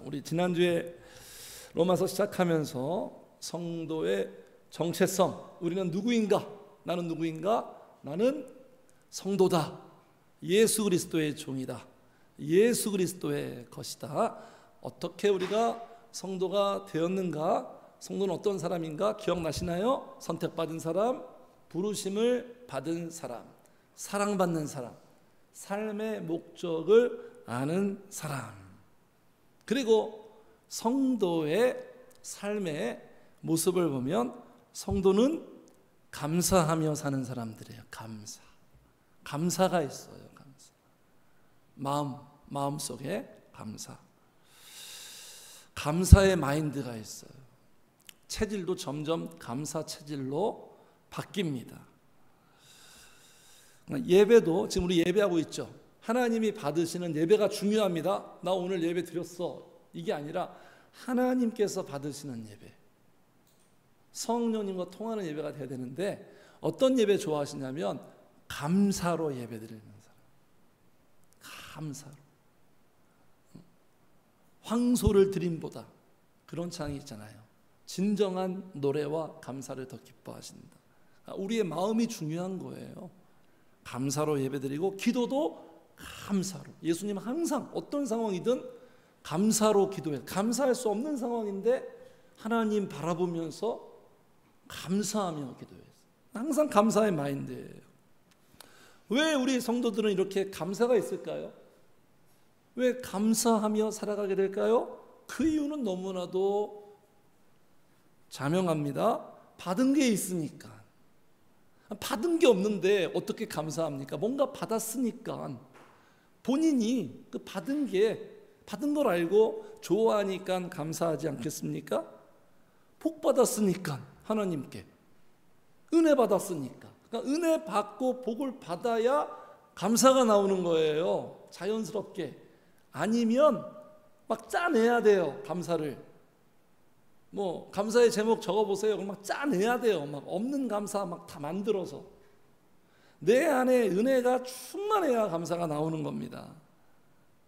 우리 지난주에 로마서 시작하면서 성도의 정체성, 우리는 누구인가? 나는 누구인가? 나는 성도다. 예수 그리스도의 종이다. 예수 그리스도의 것이다. 어떻게 우리가 성도가 되었는가? 성도는 어떤 사람인가? 기억나시나요? 선택받은 사람, 부르심을 받은 사람, 사랑받는 사람, 삶의 목적을 아는 사람. 그리고 성도의 삶의 모습을 보면 성도는 감사하며 사는 사람들이에요. 감사가 있어요. 마음속에 감사의 마인드가 있어요. 체질도 점점 감사 체질로 바뀝니다. 예배도 지금 우리 예배하고 있죠. 하나님이 받으시는 예배가 중요합니다. 나 오늘 예배 드렸어. 이게 아니라 하나님께서 받으시는 예배, 성령님과 통하는 예배가 돼야 되는데, 어떤 예배 좋아하시냐면 감사로 예배 드리는 사람. 감사로. 황소를 드림보다, 그런 창이 있잖아요. 진정한 노래와 감사를 더 기뻐하신다. 우리의 마음이 중요한 거예요. 감사로 예배드리고, 기도도 감사로. 예수님 항상 어떤 상황이든 감사로 기도해요. 감사할 수 없는 상황인데 하나님 바라보면서 감사하며 기도해요. 항상 감사의 마인드예요. 왜 우리 성도들은 이렇게 감사가 있을까요? 왜 감사하며 살아가게 될까요? 그 이유는 너무나도 자명합니다. 받은 게 있으니까. 받은 게 없는데 어떻게 감사합니까? 뭔가 받았으니까. 본인이 그 받은 걸 알고 좋아하니까 감사하지 않겠습니까? 복 받았으니까, 하나님께 은혜 받았으니까. 그러니까 은혜 받고 복을 받아야 감사가 나오는 거예요. 자연스럽게. 아니면 막 짜내야 돼요. 감사를. 뭐 감사의 제목 적어보세요. 그럼 막 짜내야 돼요. 막 없는 감사 막 다 만들어서. 내 안에 은혜가 충만해야 감사가 나오는 겁니다.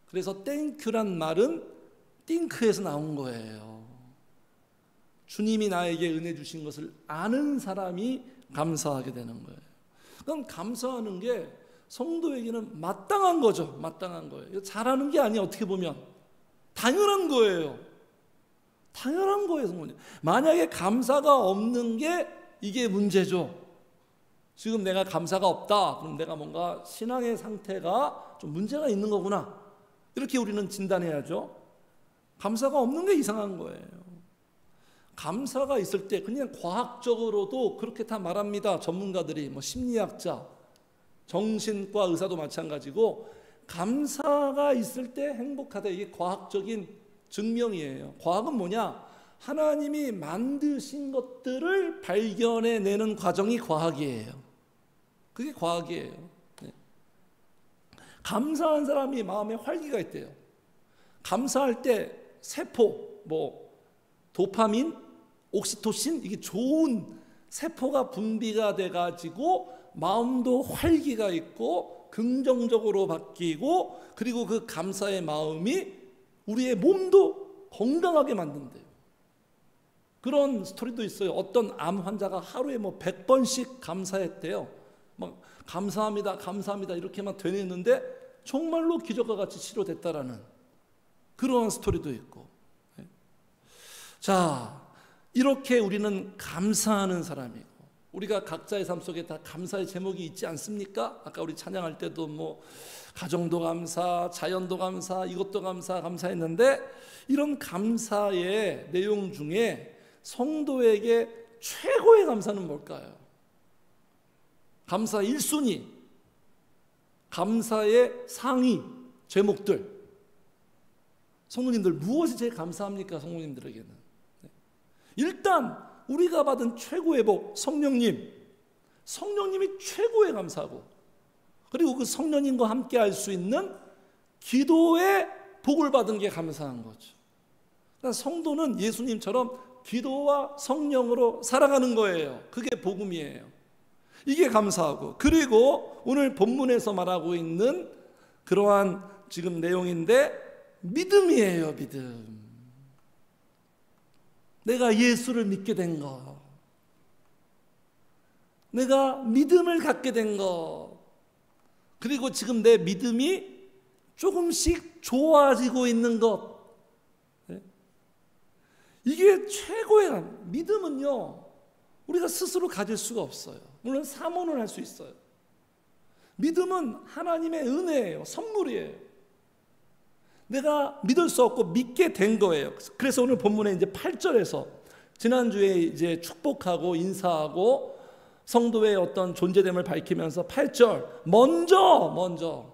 그래서 땡큐란 말은 띵크에서 나온 거예요. 주님이 나에게 은혜 주신 것을 아는 사람이 감사하게 되는 거예요. 그럼 감사하는 게 성도에게는 마땅한 거죠. 마땅한 거예요. 잘하는 게 아니에요. 어떻게 보면 당연한 거예요. 당연한 거예요. 성도님. 만약에 감사가 없는 게 이게 문제죠. 지금 내가 감사가 없다. 그럼 내가 뭔가 신앙의 상태가 좀 문제가 있는 거구나. 이렇게 우리는 진단해야죠. 감사가 없는 게 이상한 거예요. 감사가 있을 때 그냥 과학적으로도 그렇게 다 말합니다. 전문가들이, 뭐 심리학자, 정신과 의사도 마찬가지고, 감사가 있을 때 행복하다. 이게 과학적인 증명이에요. 과학은 뭐냐? 하나님이 만드신 것들을 발견해내는 과정이 과학이에요. 그게 과학이에요. 네. 감사한 사람이 마음에 활기가 있대요. 감사할 때 세포, 뭐 도파민, 옥시토신, 이게 좋은 세포가 분비가 돼가지고 마음도 활기가 있고 긍정적으로 바뀌고, 그리고 그 감사의 마음이 우리의 몸도 건강하게 만든대요. 그런 스토리도 있어요. 어떤 암 환자가 하루에 뭐 100번씩 감사했대요. 막 감사합니다, 감사합니다 이렇게만 되뇌는데 정말로 기적과 같이 치료됐다라는 그런 스토리도 있고. 자, 이렇게 우리는 감사하는 사람이고, 우리가 각자의 삶 속에 다 감사의 제목이 있지 않습니까? 아까 우리 찬양할 때도 뭐 가정도 감사, 자연도 감사, 이것도 감사, 감사했는데, 이런 감사의 내용 중에 성도에게 최고의 감사는 뭘까요? 감사 1순위, 감사의 상위 제목들. 성도님들 무엇이 제일 감사합니까? 성도님들에게는 일단 우리가 받은 최고의 복, 성령님이 최고의 감사고, 그리고 그 성령님과 함께 할 수 있는 기도의 복을 받은 게 감사한 거죠. 그러니까 성도는 예수님처럼 기도와 성령으로 살아가는 거예요. 그게 복음이에요. 이게 감사하고, 그리고 오늘 본문에서 말하고 있는 그러한 지금 내용인데 믿음이에요. 믿음. 내가 예수를 믿게 된 것, 내가 믿음을 갖게 된 것, 그리고 지금 내 믿음이 조금씩 좋아지고 있는 것, 이게 최고의 믿음은요, 우리가 스스로 가질 수가 없어요. 물론 사모는 할 수 있어요. 믿음은 하나님의 은혜예요. 선물이에요. 내가 믿을 수 없고 믿게 된 거예요. 그래서 오늘 본문에 이제 8절에서 지난주에 이제 축복하고 인사하고 성도의 어떤 존재됨을 밝히면서 8절 먼저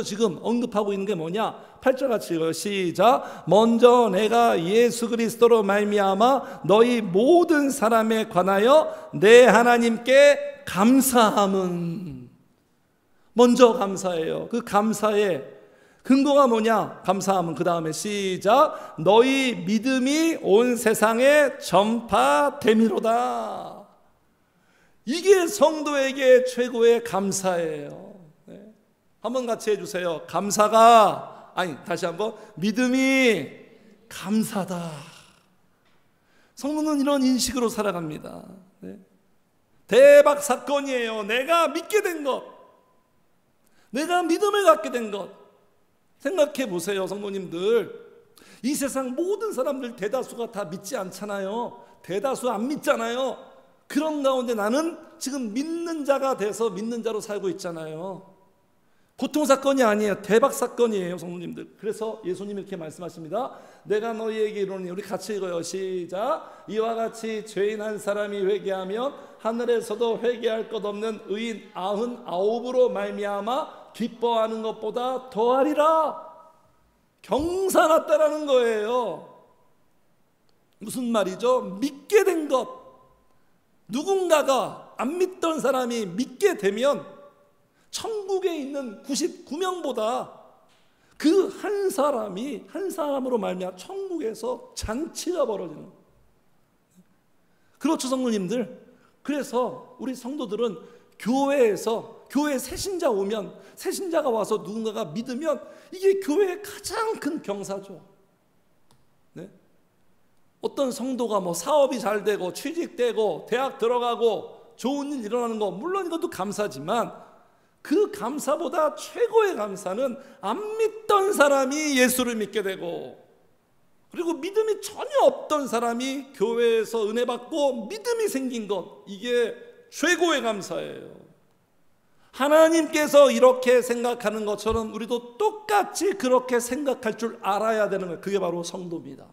지금 언급하고 있는 게 뭐냐? 8절 같이 읽어요. 시작. 먼저 내가 예수 그리스도로 말미암아 너희 모든 사람에 관하여 내 하나님께 감사함은, 먼저 감사해요. 그 감사의 근거가 뭐냐? 감사함은 그 다음에 시작. 너희 믿음이 온 세상에 전파됨이로다. 이게 성도에게 최고의 감사예요. 한번 같이 해주세요. 감사가, 다시 한번, 믿음이 감사다. 성도는 이런 인식으로 살아갑니다. 대박 사건이에요. 내가 믿게 된 것, 내가 믿음을 갖게 된 것. 생각해 보세요, 성도님들. 이 세상 모든 사람들 대다수가 다 믿지 않잖아요. 대다수 안 믿잖아요. 그런 가운데 나는 지금 믿는 자가 돼서 믿는 자로 살고 있잖아요. 보통 사건이 아니에요. 대박 사건이에요, 성도님들. 그래서 예수님이 이렇게 말씀하십니다. 내가 너희에게 이르노니, 우리 같이 읽어요. 시작. 이와 같이 죄인 한 사람이 회개하면 하늘에서도 회개할 것 없는 의인 99으로 말미암아 기뻐하는 것보다 더하리라. 경사났다라는 거예요. 무슨 말이죠? 믿게 된 것. 누군가가 안 믿던 사람이 믿게 되면 천국에 있는 99명보다 그 한 사람으로 말미암아 천국에서 잔치가 벌어지는 거예요. 그렇죠, 성도님들. 그래서 우리 성도들은 교회에서, 교회 새신자 오면, 새신자가 와서 누군가가 믿으면 이게 교회의 가장 큰 경사죠. 네? 어떤 성도가 뭐 사업이 잘 되고 취직되고 대학 들어가고 좋은 일 일어나는 거, 물론 이것도 감사지만 그 감사보다 최고의 감사는 안 믿던 사람이 예수를 믿게 되고, 그리고 믿음이 전혀 없던 사람이 교회에서 은혜 받고 믿음이 생긴 것, 이게 최고의 감사예요. 하나님께서 이렇게 생각하는 것처럼 우리도 똑같이 그렇게 생각할 줄 알아야 되는 거예요. 그게 바로 성도입니다.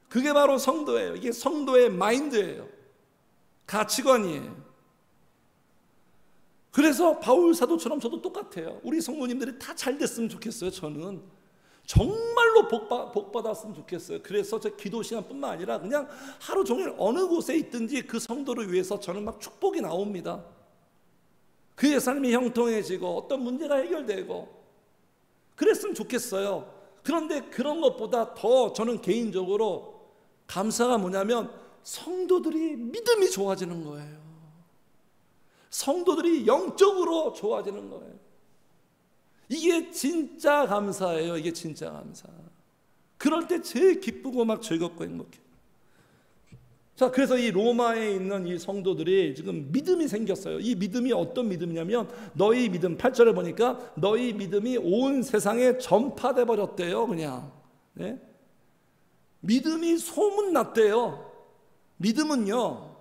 그게 바로 성도예요. 이게 성도의 마인드예요. 가치관이에요. 그래서 바울 사도처럼 저도 똑같아요. 우리 성도님들이 다 잘 됐으면 좋겠어요. 저는 정말로 복 받았으면 좋겠어요. 그래서 제 기도 시간뿐만 아니라 그냥 하루 종일 어느 곳에 있든지 그 성도를 위해서 저는 막 축복이 나옵니다. 그의 삶이 형통해지고 어떤 문제가 해결되고 그랬으면 좋겠어요. 그런데 그런 것보다 더 저는 개인적으로 감사가 뭐냐면 성도들이 믿음이 좋아지는 거예요. 성도들이 영적으로 좋아지는 거예요. 이게 진짜 감사예요. 이게 진짜 감사. 그럴 때 제일 기쁘고 막 즐겁고 행복해요. 자, 그래서 이 로마에 있는 이 성도들이 지금 믿음이 생겼어요. 이 믿음이 어떤 믿음이냐면 너희 믿음, 8절에 보니까 너희 믿음이 온 세상에 전파돼 버렸대요. 그냥 믿음이 소문났대요. 믿음은요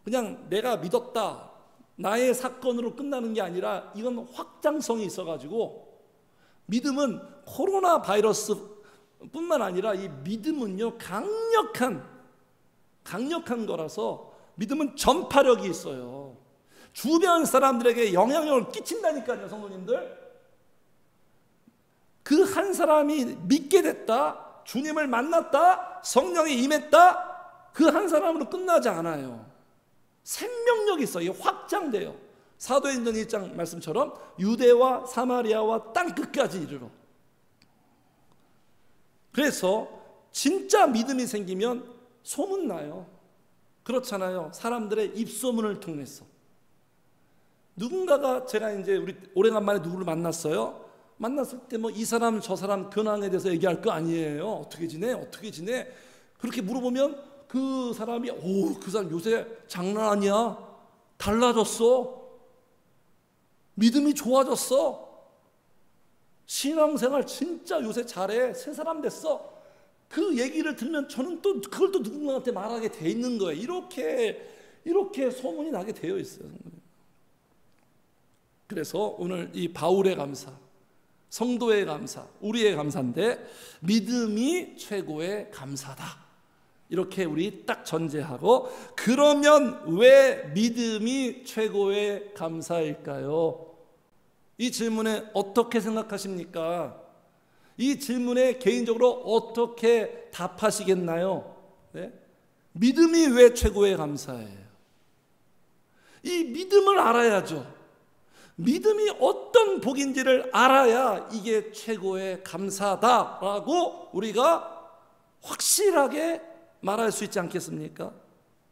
그냥 내가 믿었다, 나의 사건으로 끝나는 게 아니라 이건 확장성이 있어가지고, 믿음은 코로나 바이러스 뿐만 아니라 이 믿음은요 강력한 거라서 믿음은 전파력이 있어요. 주변 사람들에게 영향력을 끼친다니까요, 성도님들. 그 한 사람이 믿게 됐다, 주님을 만났다, 성령이 임했다, 그 한 사람으로 끝나지 않아요. 생명력이 있어요. 이게 확장돼요. 사도행전 1장 말씀처럼 유대와 사마리아와 땅끝까지 이르러. 그래서 진짜 믿음이 생기면 소문나요. 그렇잖아요. 사람들의 입소문을 통해서. 누군가가, 제가 이제 우리 오래간만에 누구를 만났어요. 만났을 때 뭐 이 사람 저 사람 근황에 대해서 얘기할 거 아니에요. 어떻게 지내? 그렇게 물어보면 그 사람이 그 사람 요새 장난 아니야. 달라졌어. 믿음이 좋아졌어. 신앙생활 진짜 요새 잘해. 새 사람 됐어. 그 얘기를 들으면 저는 또 그걸 또 누군가한테 말하게 돼 있는 거예요. 이렇게 소문이 나게 되어 있어요. 그래서 오늘 이 바울의 감사, 성도의 감사, 우리의 감사인데 믿음이 최고의 감사다. 이렇게 우리 딱 전제하고, 그러면 왜 믿음이 최고의 감사일까요? 이 질문에 어떻게 생각하십니까? 이 질문에 개인적으로 어떻게 답하시겠나요? 네? 믿음이 왜 최고의 감사예요? 이 믿음을 알아야죠. 믿음이 어떤 복인지를 알아야 이게 최고의 감사다라고 우리가 확실하게 말할 수 있지 않겠습니까?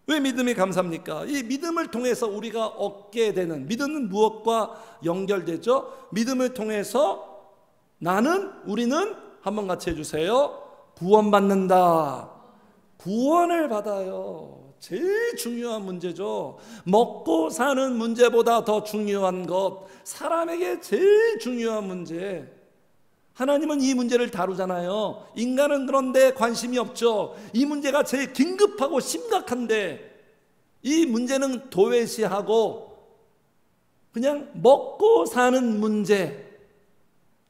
왜 믿음이 감사합니까? 이 믿음을 통해서 우리가 얻게 되는, 믿음은 무엇과 연결되죠? 믿음을 통해서 우리는 한번 같이 해주세요. 구원받는다. 구원을 받아요. 제일 중요한 문제죠. 먹고 사는 문제보다 더 중요한 것, 사람에게 제일 중요한 문제. 하나님은 이 문제를 다루잖아요. 인간은 그런데 관심이 없죠. 이 문제가 제일 긴급하고 심각한데 이 문제는 도외시하고 그냥 먹고 사는 문제,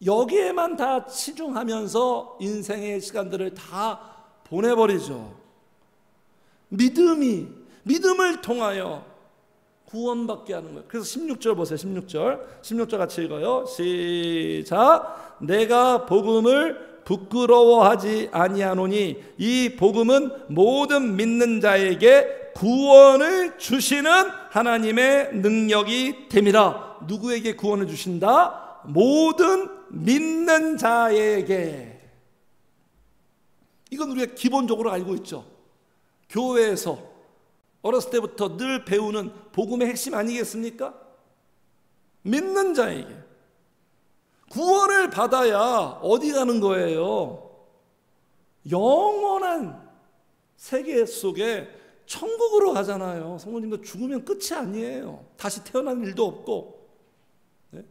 여기에만 다 치중하면서 인생의 시간들을 다 보내버리죠. 믿음을 통하여 구원받게 하는 거예요. 그래서 16절 보세요. 16절 같이 읽어요. 시작. 내가 복음을 부끄러워하지 아니하노니 이 복음은 모든 믿는 자에게 구원을 주시는 하나님의 능력이 됨이라. 누구에게 구원을 주신다? 모든 믿는 자에게. 이건 우리가 기본적으로 알고 있죠. 교회에서 어렸을 때부터 늘 배우는 복음의 핵심 아니겠습니까? 믿는 자에게 구원을 받아야 어디 가는 거예요? 영원한 세계 속에 천국으로 가잖아요. 성모님도 죽으면 끝이 아니에요. 다시 태어나는 일도 없고. 네?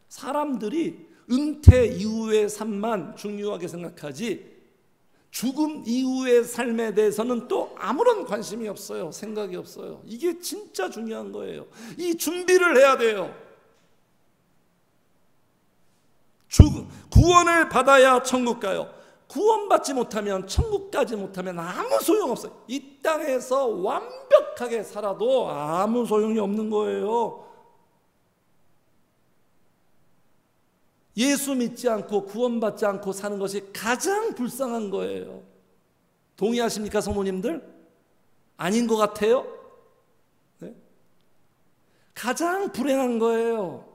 사람들이 은퇴 이후의 삶만 중요하게 생각하지 죽음 이후의 삶에 대해서는 또 아무런 관심이 없어요. 생각이 없어요. 이게 진짜 중요한 거예요. 이 준비를 해야 돼요. 구원을 받아야 천국 가요. 구원받지 못하면, 천국 가지 못하면 아무 소용없어요. 이 땅에서 완벽하게 살아도 아무 소용이 없는 거예요. 예수 믿지 않고 구원받지 않고 사는 것이 가장 불쌍한 거예요. 동의하십니까, 성모님들? 아닌 것 같아요? 네? 가장 불행한 거예요.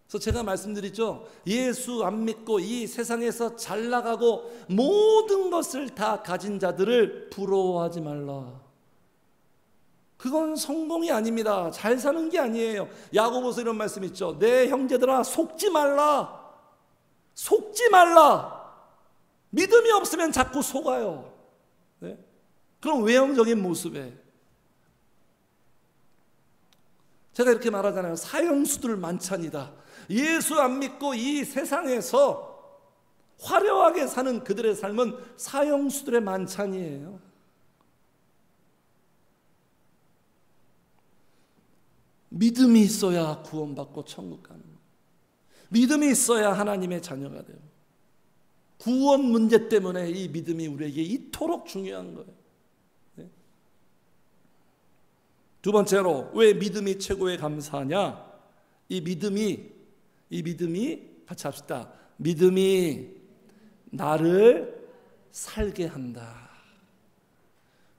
그래서 제가 말씀드리죠. 예수 안 믿고 이 세상에서 잘 나가고 모든 것을 다 가진 자들을 부러워하지 말라. 그건 성공이 아닙니다. 잘 사는 게 아니에요. 야고보서 이런 말씀 있죠. 내 형제들아 속지 말라. 속지 말라. 믿음이 없으면 자꾸 속아요. 네? 그럼 외형적인 모습에 제가 이렇게 말하잖아요. 사형수들 만찬이다. 예수 안 믿고 이 세상에서 화려하게 사는 그들의 삶은 사형수들의 만찬이에요. 믿음이 있어야 구원받고 천국 가는 거예요. 믿음이 있어야 하나님의 자녀가 돼요. 구원 문제 때문에 이 믿음이 우리에게 이토록 중요한 거예요. 네? 두 번째로 왜 믿음이 최고의 감사냐? 이 믿음이 같이 합시다. 믿음이 나를 살게 한다.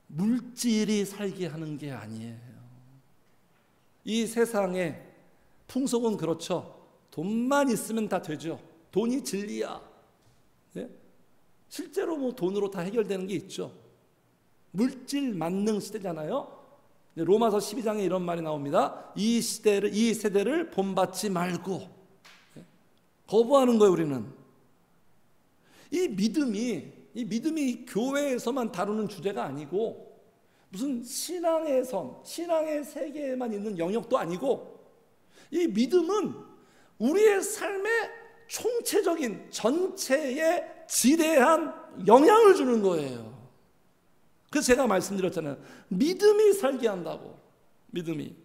물질이 살게 하는 게 아니에요. 이 세상에 풍속은 그렇죠. 돈만 있으면 다 되죠. 돈이 진리야. 네? 실제로 뭐 돈으로 다 해결되는 게 있죠. 물질 만능 시대잖아요. 로마서 12장에 이런 말이 나옵니다. 이 세대를 본받지 말고. 네? 거부하는 거예요, 우리는. 이 믿음이 이 믿음이 교회에서만 다루는 주제가 아니고 무슨 신앙의 섬, 신앙의 세계에만 있는 영역도 아니고 이 믿음은 우리의 삶의 총체적인 전체에 지대한 영향을 주는 거예요. 그래서 제가 말씀드렸잖아요. 믿음이 살게 한다고. 믿음이.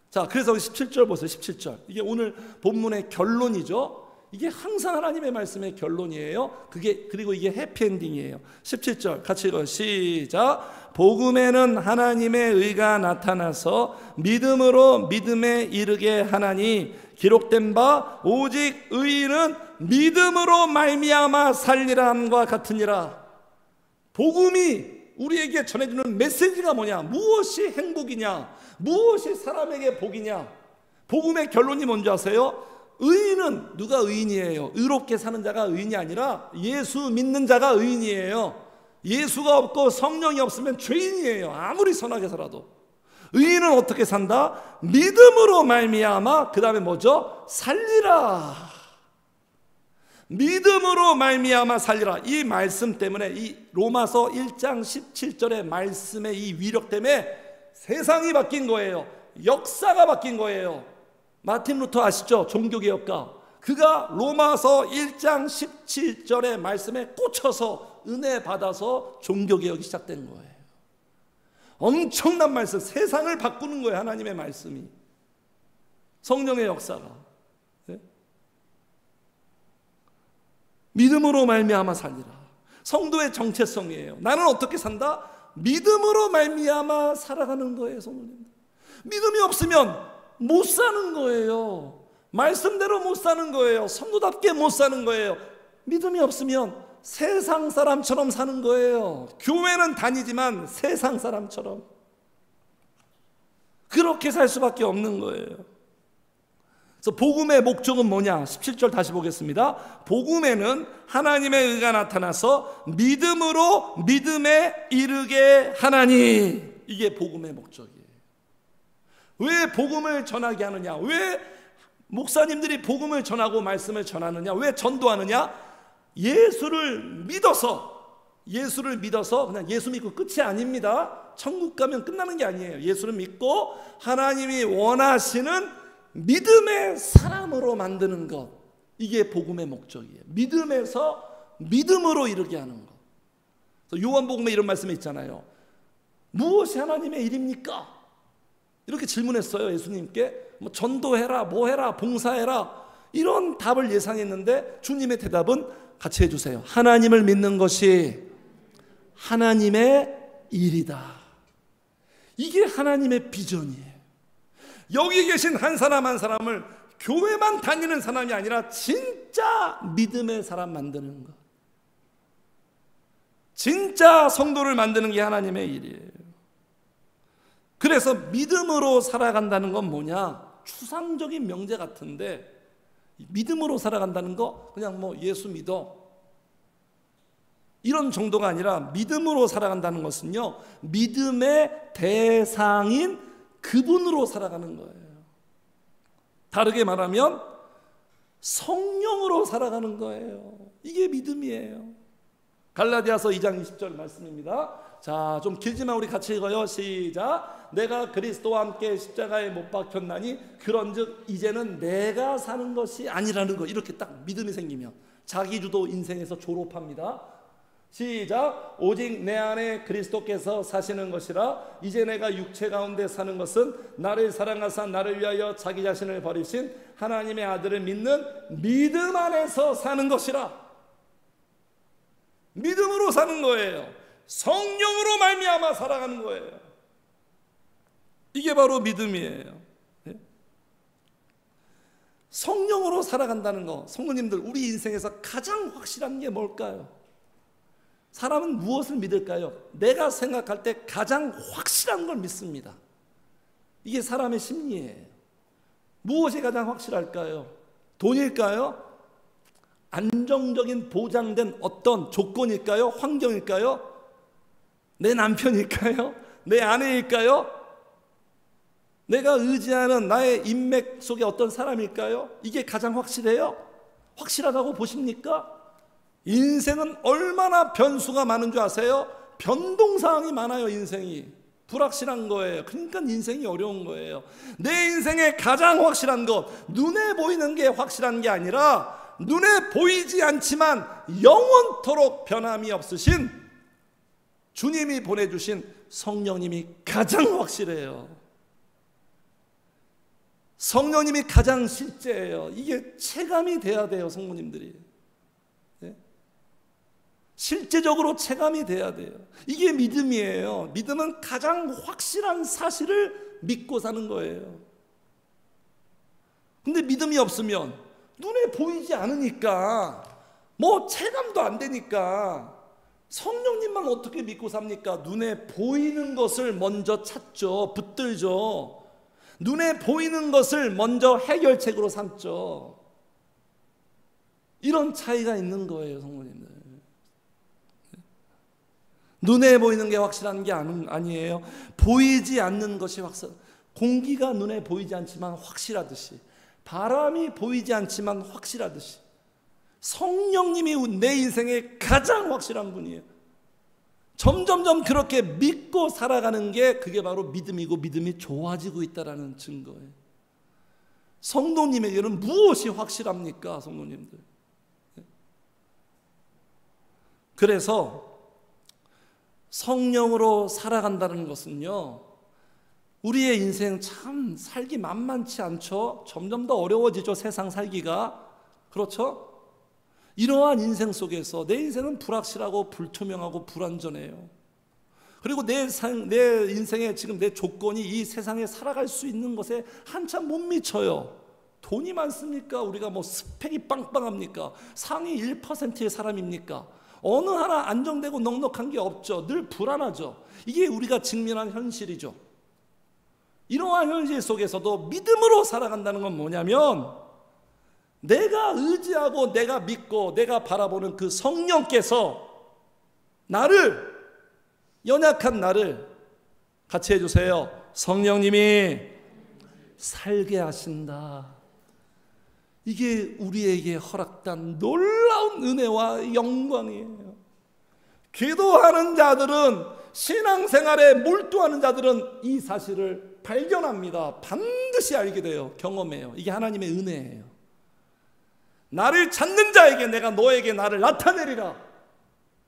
자, 그래서 17절 보세요. 17절. 이게 오늘 본문의 결론이죠. 이게 항상 하나님의 말씀의 결론이에요. 그리고 이게 해피엔딩이에요. 17절 같이 읽어요. 시작. 복음에는 하나님의 의가 나타나서 믿음으로 믿음에 이르게 하나니 기록된 바 오직 의인은 믿음으로 말미암아 살리라 함과 같으니라. 복음이 우리에게 전해주는 메시지가 뭐냐? 무엇이 행복이냐? 무엇이 사람에게 복이냐? 복음의 결론이 뭔지 아세요? 의인은 누가 의인이에요? 의롭게 사는 자가 의인이 아니라 예수 믿는 자가 의인이에요. 예수가 없고 성령이 없으면 죄인이에요. 아무리 선하게 살아도. 의인은 어떻게 산다? 믿음으로 말미암아 그 다음에 뭐죠? 살리라. 믿음으로 말미암아 살리라. 이 말씀 때문에 이 로마서 1장 17절의 말씀의 이 위력 때문에 세상이 바뀐 거예요. 역사가 바뀐 거예요. 마틴 루터 아시죠? 종교개혁가. 그가 로마서 1장 17절의 말씀에 꽂혀서 은혜 받아서 종교개혁이 시작된 거예요. 엄청난 말씀, 세상을 바꾸는 거예요. 하나님의 말씀이. 성령의 역사가. 네? 믿음으로 말미암아 살리라. 성도의 정체성이에요. 나는 어떻게 산다? 믿음으로 말미암아 살아가는 거예요. 성도님. 믿음이 없으면 못 사는 거예요. 말씀대로 못 사는 거예요. 성도답게 못 사는 거예요. 믿음이 없으면 세상 사람처럼 사는 거예요. 교회는 다니지만 세상 사람처럼 그렇게 살 수밖에 없는 거예요. 그래서 복음의 목적은 뭐냐? 17절 다시 보겠습니다. 복음에는 하나님의 의가 나타나서 믿음으로 믿음에 이르게 하나니. 이게 복음의 목적이에요. 왜 복음을 전하게 하느냐? 왜 목사님들이 복음을 전하고 말씀을 전하느냐? 왜 전도하느냐? 예수를 믿어서 그냥 예수 믿고 끝이 아닙니다. 천국 가면 끝나는 게 아니에요. 예수를 믿고 하나님이 원하시는 믿음의 사람으로 만드는 것. 이게 복음의 목적이에요. 믿음에서 믿음으로 이르게 하는 것. 요한복음에 이런 말씀이 있잖아요. 무엇이 하나님의 일입니까? 이렇게 질문했어요. 예수님께. 뭐 전도해라, 뭐해라, 봉사해라, 이런 답을 예상했는데 주님의 대답은 같이 해주세요. 하나님을 믿는 것이 하나님의 일이다. 이게 하나님의 비전이에요. 여기 계신 한 사람 한 사람을 교회만 다니는 사람이 아니라 진짜 믿음의 사람 만드는 것, 진짜 성도를 만드는 게 하나님의 일이에요. 그래서 믿음으로 살아간다는 건 뭐냐? 추상적인 명제 같은데 믿음으로 살아간다는 거 그냥 뭐 예수 믿어 이런 정도가 아니라 믿음으로 살아간다는 것은요, 믿음의 대상인 그분으로 살아가는 거예요. 다르게 말하면 성령으로 살아가는 거예요. 이게 믿음이에요. 갈라디아서 2장 20절 말씀입니다. 자, 좀 길지만 우리 같이 읽어요. 시작. 내가 그리스도와 함께 십자가에 못 박혔나니 그런즉 이제는 내가 사는 것이 아니라는 거. 이렇게 딱 믿음이 생기면 자기주도 인생에서 졸업합니다. 시작. 오직 내 안에 그리스도께서 사시는 것이라. 이제 내가 육체 가운데 사는 것은 나를 사랑하사 나를 위하여 자기 자신을 버리신 하나님의 아들을 믿는 믿음 안에서 사는 것이라. 믿음으로 사는 거예요. 성령으로 말미암아 살아가는 거예요. 이게 바로 믿음이에요. 성령으로 살아간다는 거, 성도님들, 우리 인생에서 가장 확실한 게 뭘까요? 사람은 무엇을 믿을까요? 내가 생각할 때 가장 확실한 걸 믿습니다. 이게 사람의 심리예요. 무엇이 가장 확실할까요? 돈일까요? 안정적인 보장된 어떤 조건일까요? 환경일까요? 내 남편일까요? 내 아내일까요? 내가 의지하는 나의 인맥 속에 어떤 사람일까요? 이게 가장 확실해요? 확실하다고 보십니까? 인생은 얼마나 변수가 많은 줄 아세요? 변동사항이 많아요. 인생이 불확실한 거예요. 그러니까 인생이 어려운 거예요. 내 인생에 가장 확실한 것, 눈에 보이는 게 확실한 게 아니라 눈에 보이지 않지만 영원토록 변함이 없으신 주님이 보내주신 성령님이 가장 확실해요. 성령님이 가장 실제예요. 이게 체감이 돼야 돼요, 성모님들이. 네? 실제적으로 체감이 돼야 돼요. 이게 믿음이에요. 믿음은 가장 확실한 사실을 믿고 사는 거예요. 근데 믿음이 없으면 눈에 보이지 않으니까, 뭐 체감도 안 되니까 성령님만 어떻게 믿고 삽니까? 눈에 보이는 것을 먼저 찾죠. 붙들죠. 눈에 보이는 것을 먼저 해결책으로 삼죠. 이런 차이가 있는 거예요, 성도님들. 눈에 보이는 게 확실한 게 아니에요. 보이지 않는 것이 확실. 공기가 눈에 보이지 않지만 확실하듯이, 바람이 보이지 않지만 확실하듯이, 성령님이 내 인생에 가장 확실한 분이에요. 점점점 그렇게 믿고 살아가는 게 그게 바로 믿음이고, 믿음이 좋아지고 있다는 증거예요. 성도님에게는 무엇이 확실합니까, 성도님들? 그래서 성령으로 살아간다는 것은요, 우리의 인생 참 살기 만만치 않죠. 점점 더 어려워지죠, 세상 살기가. 그렇죠? 이러한 인생 속에서 내 인생은 불확실하고 불투명하고 불안전해요. 그리고 내 인생에 지금 내 조건이 이 세상에 살아갈 수 있는 것에 한참 못 미쳐요. 돈이 많습니까? 우리가 뭐 스펙이 빵빵합니까? 상위 1%의 사람입니까? 어느 하나 안정되고 넉넉한 게 없죠. 늘 불안하죠. 이게 우리가 직면한 현실이죠. 이러한 현실 속에서도 믿음으로 살아간다는 건 뭐냐면, 내가 의지하고 내가 믿고 내가 바라보는 그 성령께서 나를, 연약한 나를 같이 해주세요. 성령님이 살게 하신다. 이게 우리에게 허락된 놀라운 은혜와 영광이에요. 기도하는 자들은, 신앙생활에 몰두하는 자들은 이 사실을 발견합니다. 반드시 알게 돼요. 경험해요. 이게 하나님의 은혜예요. 나를 찾는 자에게 내가 너에게 나를 나타내리라.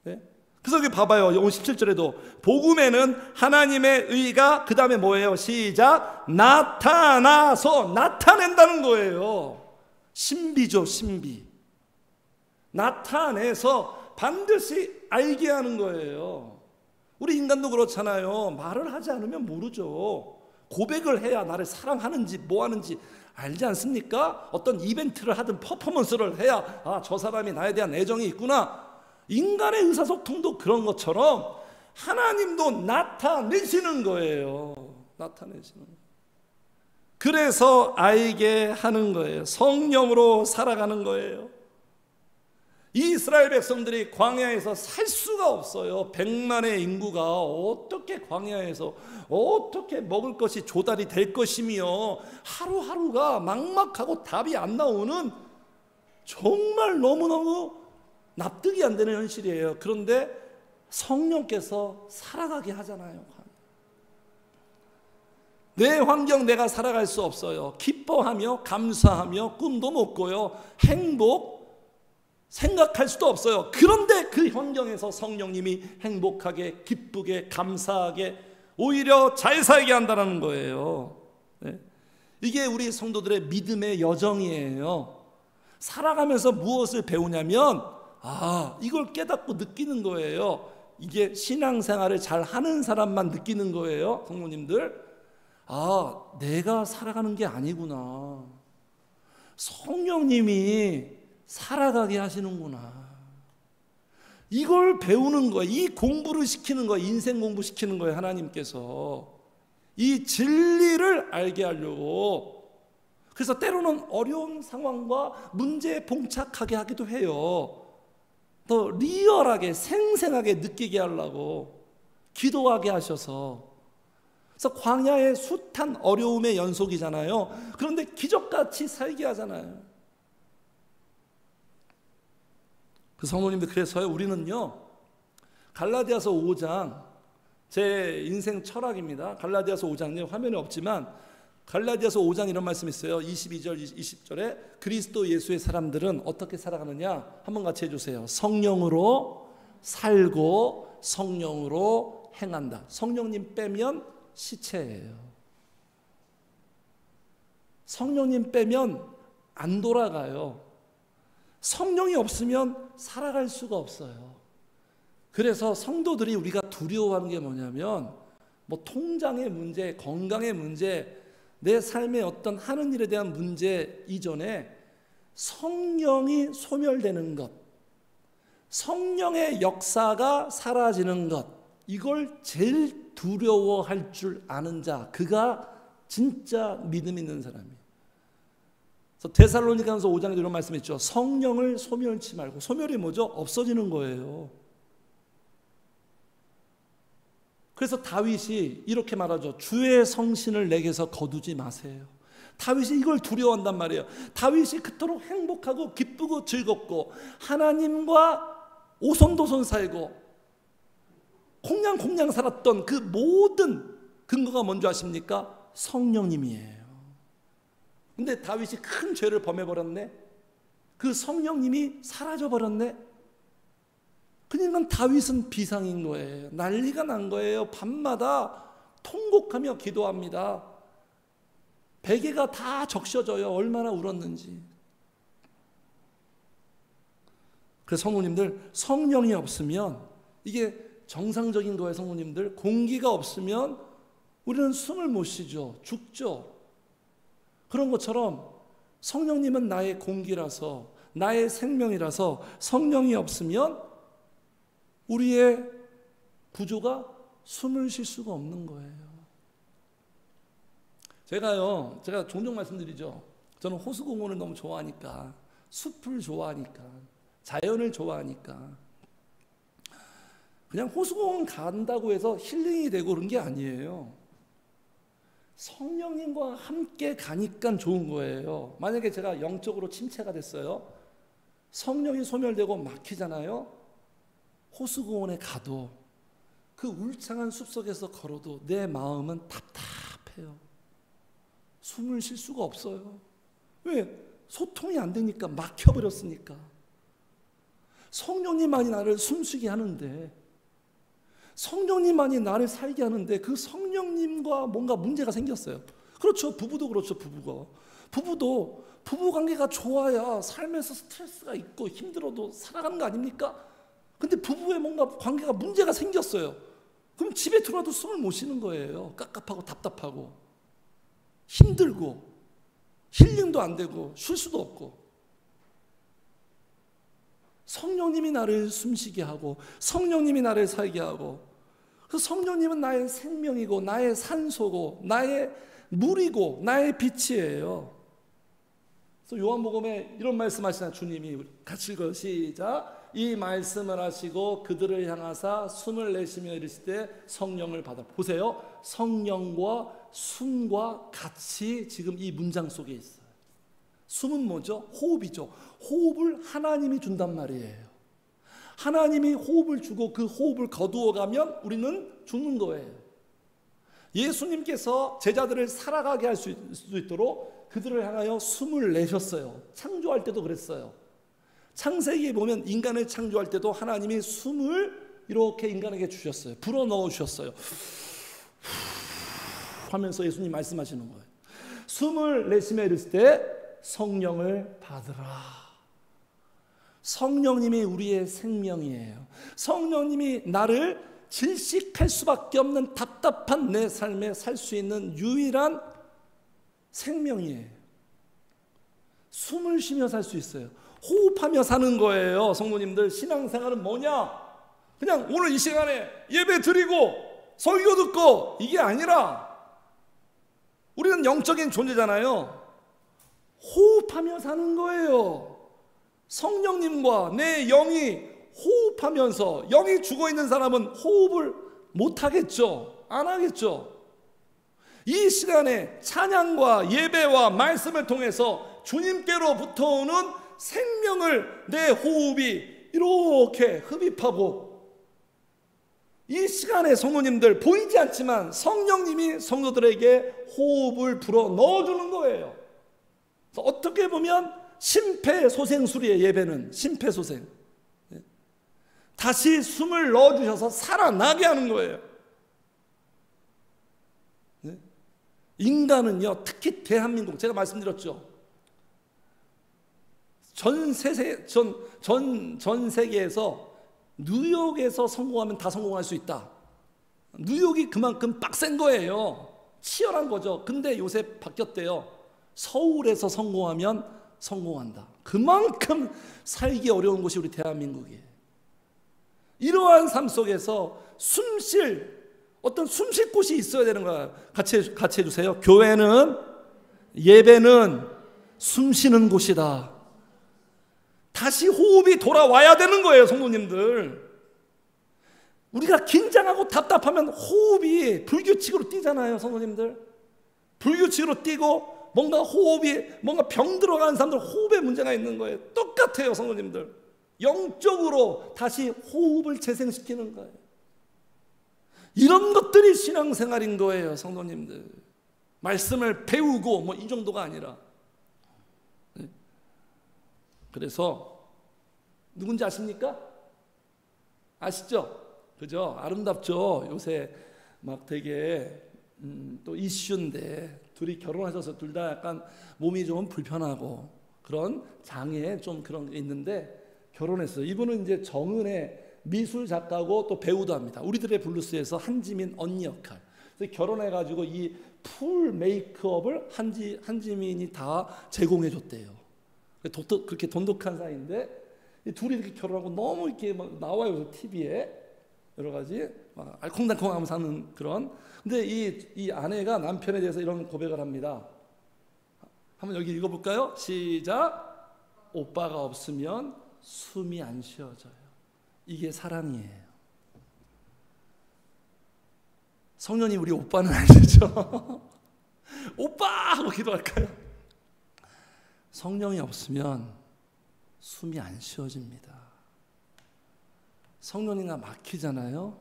네? 그래서 여기 봐봐요. 17절에도 복음에는 하나님의 의가 그 다음에 뭐예요? 시작. 나타나서, 나타낸다는 거예요. 신비죠, 신비. 나타내서 반드시 알게 하는 거예요. 우리 인간도 그렇잖아요. 말을 하지 않으면 모르죠. 고백을 해야 나를 사랑하는지 뭐 하는지 알지 않습니까? 어떤 이벤트를 하든 퍼포먼스를 해야, 아, 저 사람이 나에 대한 애정이 있구나. 인간의 의사소통도 그런 것처럼 하나님도 나타내시는 거예요. 나타내시는 거예요. 그래서 알게 하는 거예요. 성령으로 살아가는 거예요. 이스라엘 백성들이 광야에서 살 수가 없어요. 100만의 인구가 어떻게 광야에서 어떻게 먹을 것이 조달이 될 것이며, 하루하루가 막막하고 답이 안 나오는, 정말 너무너무 납득이 안 되는 현실이에요. 그런데 성령께서 살아가게 하잖아요. 내 환경 내가 살아갈 수 없어요. 기뻐하며 감사하며 꿈도 못 꿔요. 행복 생각할 수도 없어요. 그런데 그 환경에서 성령님이 행복하게, 기쁘게, 감사하게, 오히려 잘 살게 한다는 거예요. 네? 이게 우리 성도들의 믿음의 여정이에요. 살아가면서 무엇을 배우냐면, 아, 이걸 깨닫고 느끼는 거예요. 이게 신앙생활을 잘 하는 사람만 느끼는 거예요. 성도님들, 아, 내가 살아가는 게 아니구나. 성령님이 살아가게 하시는구나. 이걸 배우는 거예요. 이 공부를 시키는 거예요. 인생 공부 시키는 거예요. 하나님께서 이 진리를 알게 하려고. 그래서 때로는 어려운 상황과 문제에 봉착하게 하기도 해요. 더 리얼하게, 생생하게 느끼게 하려고 기도하게 하셔서. 그래서 광야의 숱한 어려움의 연속이잖아요. 그런데 기적같이 살게 하잖아요. 그 성도님들, 그래서요 우리는요 갈라디아서 5장, 제 인생 철학입니다. 갈라디아서 5장요 화면에 없지만 갈라디아서 5장 이런 말씀이 있어요. 22절 20절에 그리스도 예수의 사람들은 어떻게 살아가느냐 한번 같이 해주세요. 성령으로 살고 성령으로 행한다. 성령님 빼면 시체예요. 성령님 빼면 안 돌아가요. 성령이 없으면 살아갈 수가 없어요. 그래서 성도들이 우리가 두려워하는 게 뭐냐면 뭐 통장의 문제, 건강의 문제, 내 삶의 어떤 하는 일에 대한 문제 이전에 성령이 소멸되는 것, 성령의 역사가 사라지는 것, 이걸 제일 두려워할 줄 아는 자, 그가 진짜 믿음 있는 사람이에요. 그래서 데살로니가서 5장에 이런 말씀이 있죠. 성령을 소멸치 말고. 소멸이 뭐죠? 없어지는 거예요. 그래서 다윗이 이렇게 말하죠. 주의 성신을 내게서 거두지 마세요. 다윗이 이걸 두려워한단 말이에요. 다윗이 그토록 행복하고 기쁘고 즐겁고 하나님과 오손도손 살고 콩냥콩냥 살았던 그 모든 근거가 뭔지 아십니까? 성령님이에요. 근데 다윗이 큰 죄를 범해버렸네. 그 성령님이 사라져버렸네. 그러니까 다윗은 비상인 거예요. 난리가 난 거예요. 밤마다 통곡하며 기도합니다. 베개가 다 적셔져요. 얼마나 울었는지. 그래서 성도님들, 성령이 없으면, 이게 정상적인 거예요. 성도님들, 공기가 없으면 우리는 숨을 못 쉬죠. 죽죠. 그런 것처럼 성령님은 나의 공기라서, 나의 생명이라서 성령이 없으면 우리의 구조가 숨을 쉴 수가 없는 거예요. 제가 종종 말씀드리죠. 저는 호수공원을 너무 좋아하니까, 숲을 좋아하니까, 자연을 좋아하니까. 그냥 호수공원 간다고 해서 힐링이 되고 그런 게 아니에요. 성령님과 함께 가니까 좋은 거예요. 만약에 제가 영적으로 침체가 됐어요. 성령이 소멸되고 막히잖아요. 호수공원에 가도 그 울창한 숲속에서 걸어도 내 마음은 답답해요. 숨을 쉴 수가 없어요. 왜? 소통이 안 되니까, 막혀버렸으니까. 성령님만이 나를 숨쉬게 하는데, 성령님만이 나를 살게 하는데 그 성령님과 뭔가 문제가 생겼어요. 그렇죠. 부부도 그렇죠. 부부도 부부관계가 좋아야 삶에서 스트레스가 있고 힘들어도 살아가는 거 아닙니까? 근데 부부의 뭔가 관계가 문제가 생겼어요. 그럼 집에 들어와도 숨을 못 쉬는 거예요. 깝깝하고 답답하고 힘들고 힐링도 안 되고 쉴 수도 없고. 성령님이 나를 숨쉬게 하고 성령님이 나를 살게 하고, 그 성령님은 나의 생명이고 나의 산소고 나의 물이고 나의 빛이에요. 그래서 요한복음에 이런 말씀하시잖아요. 주님이 같이 읽어요. 시작. 이 말씀을 하시고 그들을 향하사 숨을 내쉬며 이르실 때 성령을 받아. 보세요. 성령과 숨과 같이 지금 이 문장 속에 있어요. 숨은 뭐죠? 호흡이죠. 호흡을 하나님이 준단 말이에요. 하나님이 호흡을 주고 그 호흡을 거두어가면 우리는 죽는 거예요. 예수님께서 제자들을 살아가게 할 수 있도록 그들을 향하여 숨을 내셨어요. 창조할 때도 그랬어요. 창세기에 보면 인간을 창조할 때도 하나님이 숨을 이렇게 인간에게 주셨어요. 불어넣어 주셨어요. 하면서 예수님 말씀하시는 거예요. 숨을 내쉬며 이르실 때 성령을 받으라. 성령님이 우리의 생명이에요. 성령님이 나를 질식할 수밖에 없는 답답한 내 삶에 살 수 있는 유일한 생명이에요. 숨을 쉬며 살 수 있어요. 호흡하며 사는 거예요. 성도님들, 신앙생활은 뭐냐? 그냥 오늘 이 시간에 예배 드리고 설교 듣고 이게 아니라 우리는 영적인 존재잖아요. 호흡하며 사는 거예요. 성령님과 내 영이 호흡하면서, 영이 죽어있는 사람은 호흡을 못하겠죠. 안 하겠죠. 이 시간에 찬양과 예배와 말씀을 통해서 주님께로부터 오는 생명을 내 호흡이 이렇게 흡입하고, 이 시간에 성도님들 보이지 않지만 성령님이 성도들에게 호흡을 불어 넣어주는 거예요. 그래서 어떻게 보면 심폐소생술이에요. 예배는 심폐소생. 다시 숨을 넣어주셔서 살아나게 하는 거예요. 인간은요, 특히 대한민국, 제가 말씀드렸죠. 전 세계에서 뉴욕에서 성공하면 다 성공할 수 있다. 뉴욕이 그만큼 빡센 거예요. 치열한 거죠. 근데 요새 바뀌었대요. 서울에서 성공하면 성공한다. 그만큼 살기 어려운 곳이 우리 대한민국이에요. 이러한 삶 속에서 어떤 숨쉴 곳이 있어야 되는 거야. 같이 해주세요. 교회는, 예배는 숨쉬는 곳이다. 다시 호흡이 돌아와야 되는 거예요, 성도님들. 우리가 긴장하고 답답하면 호흡이 불규칙으로 뛰잖아요, 성도님들. 불규칙으로 뛰고 뭔가 병 들어가는 사람들 호흡에 문제가 있는 거예요. 똑같아요, 성도님들. 영적으로 다시 호흡을 재생시키는 거예요. 이런 것들이 신앙생활인 거예요, 성도님들. 말씀을 배우고 이 정도가 아니라. 그래서 누군지 아십니까? 아시죠? 그죠? 아름답죠? 요새 막 되게 또 이슈인데, 둘이 결혼하셔서 둘 다 약간 몸이 좀 불편하고 그런 장애 좀 그런 게 있는데 결혼했어요. 이분은 이제 정은의 미술 작가고 또 배우도 합니다. 우리들의 블루스에서 한지민 언니 역할. 그래서 결혼해가지고 이 풀 메이크업을 한지민이 다 제공해 줬대요. 그렇게 돈독한 사이인데 둘이 이렇게 결혼하고 너무 이렇게 막 나와요, TV에 여러 가지 막 알콩달콩하면서 사는 그런. 근데 이 아내가 남편에 대해서 이런 고백을 합니다. 한번 여기 읽어볼까요? 시작. 오빠가 없으면 숨이 안 쉬어져요. 이게 사랑이에요. 성년이 우리 오빠는 아니죠. 오빠 하고 기도할까요? 성령이 없으면 숨이 안 쉬어집니다. 성령이가 막히잖아요.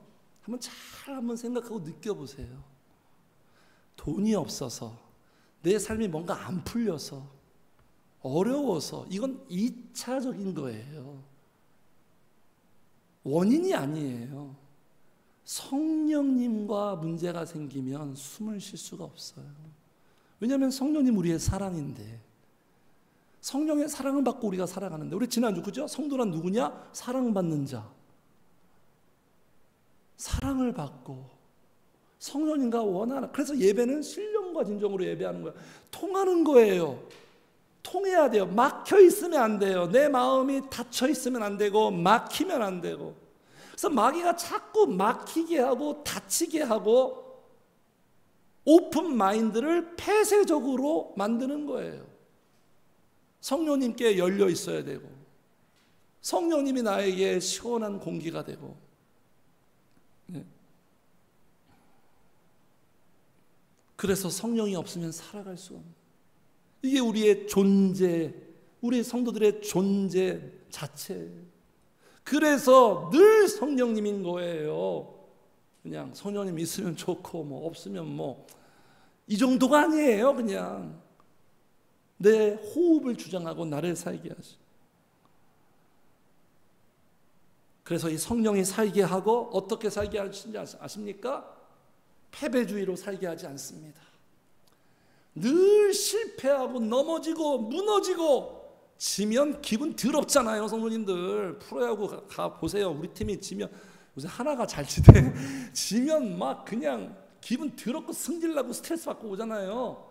한번 생각하고 느껴보세요. 돈이 없어서, 내 삶이 뭔가 안 풀려서, 어려워서, 이건 2차적인 거예요. 원인이 아니에요. 성령님과 문제가 생기면 숨을 쉴 수가 없어요. 왜냐하면 성령님 우리의 사랑인데, 성령의 사랑을 받고 우리가 살아가는데, 우리 지난주 그죠? 성도란 누구냐? 사랑받는 자. 사랑을 받고 성령님과 원하는, 그래서 예배는 신령과 진정으로 예배하는 거예요. 통하는 거예요. 통해야 돼요. 막혀 있으면 안 돼요. 내 마음이 닫혀 있으면 안 되고 막히면 안 되고. 그래서 마귀가 자꾸 막히게 하고 닫히게 하고 오픈 마인드를 폐쇄적으로 만드는 거예요. 성령님께 열려 있어야 되고, 성령님이 나에게 시원한 공기가 되고. 그래서 성령이 없으면 살아갈 수가 없는, 이게 우리의 존재, 우리 성도들의 존재 자체. 그래서 늘 성령님인 거예요. 그냥 성령님 있으면 좋고 없으면 이 정도가 아니에요. 그냥 내 호흡을 주장하고 나를 살게 하시. 그래서 이 성령이 살게 하고 어떻게 살게 하시는지 아십니까? 패배주의로 살게 하지 않습니다. 늘 실패하고 넘어지고 무너지고 지면 기분 더럽잖아요, 성도님들. 프로야구 가 보세요. 우리 팀이 지면, 요새 하나가 잘 치대. 지면 막 그냥 기분 더럽고 승질나고 스트레스 받고 오잖아요.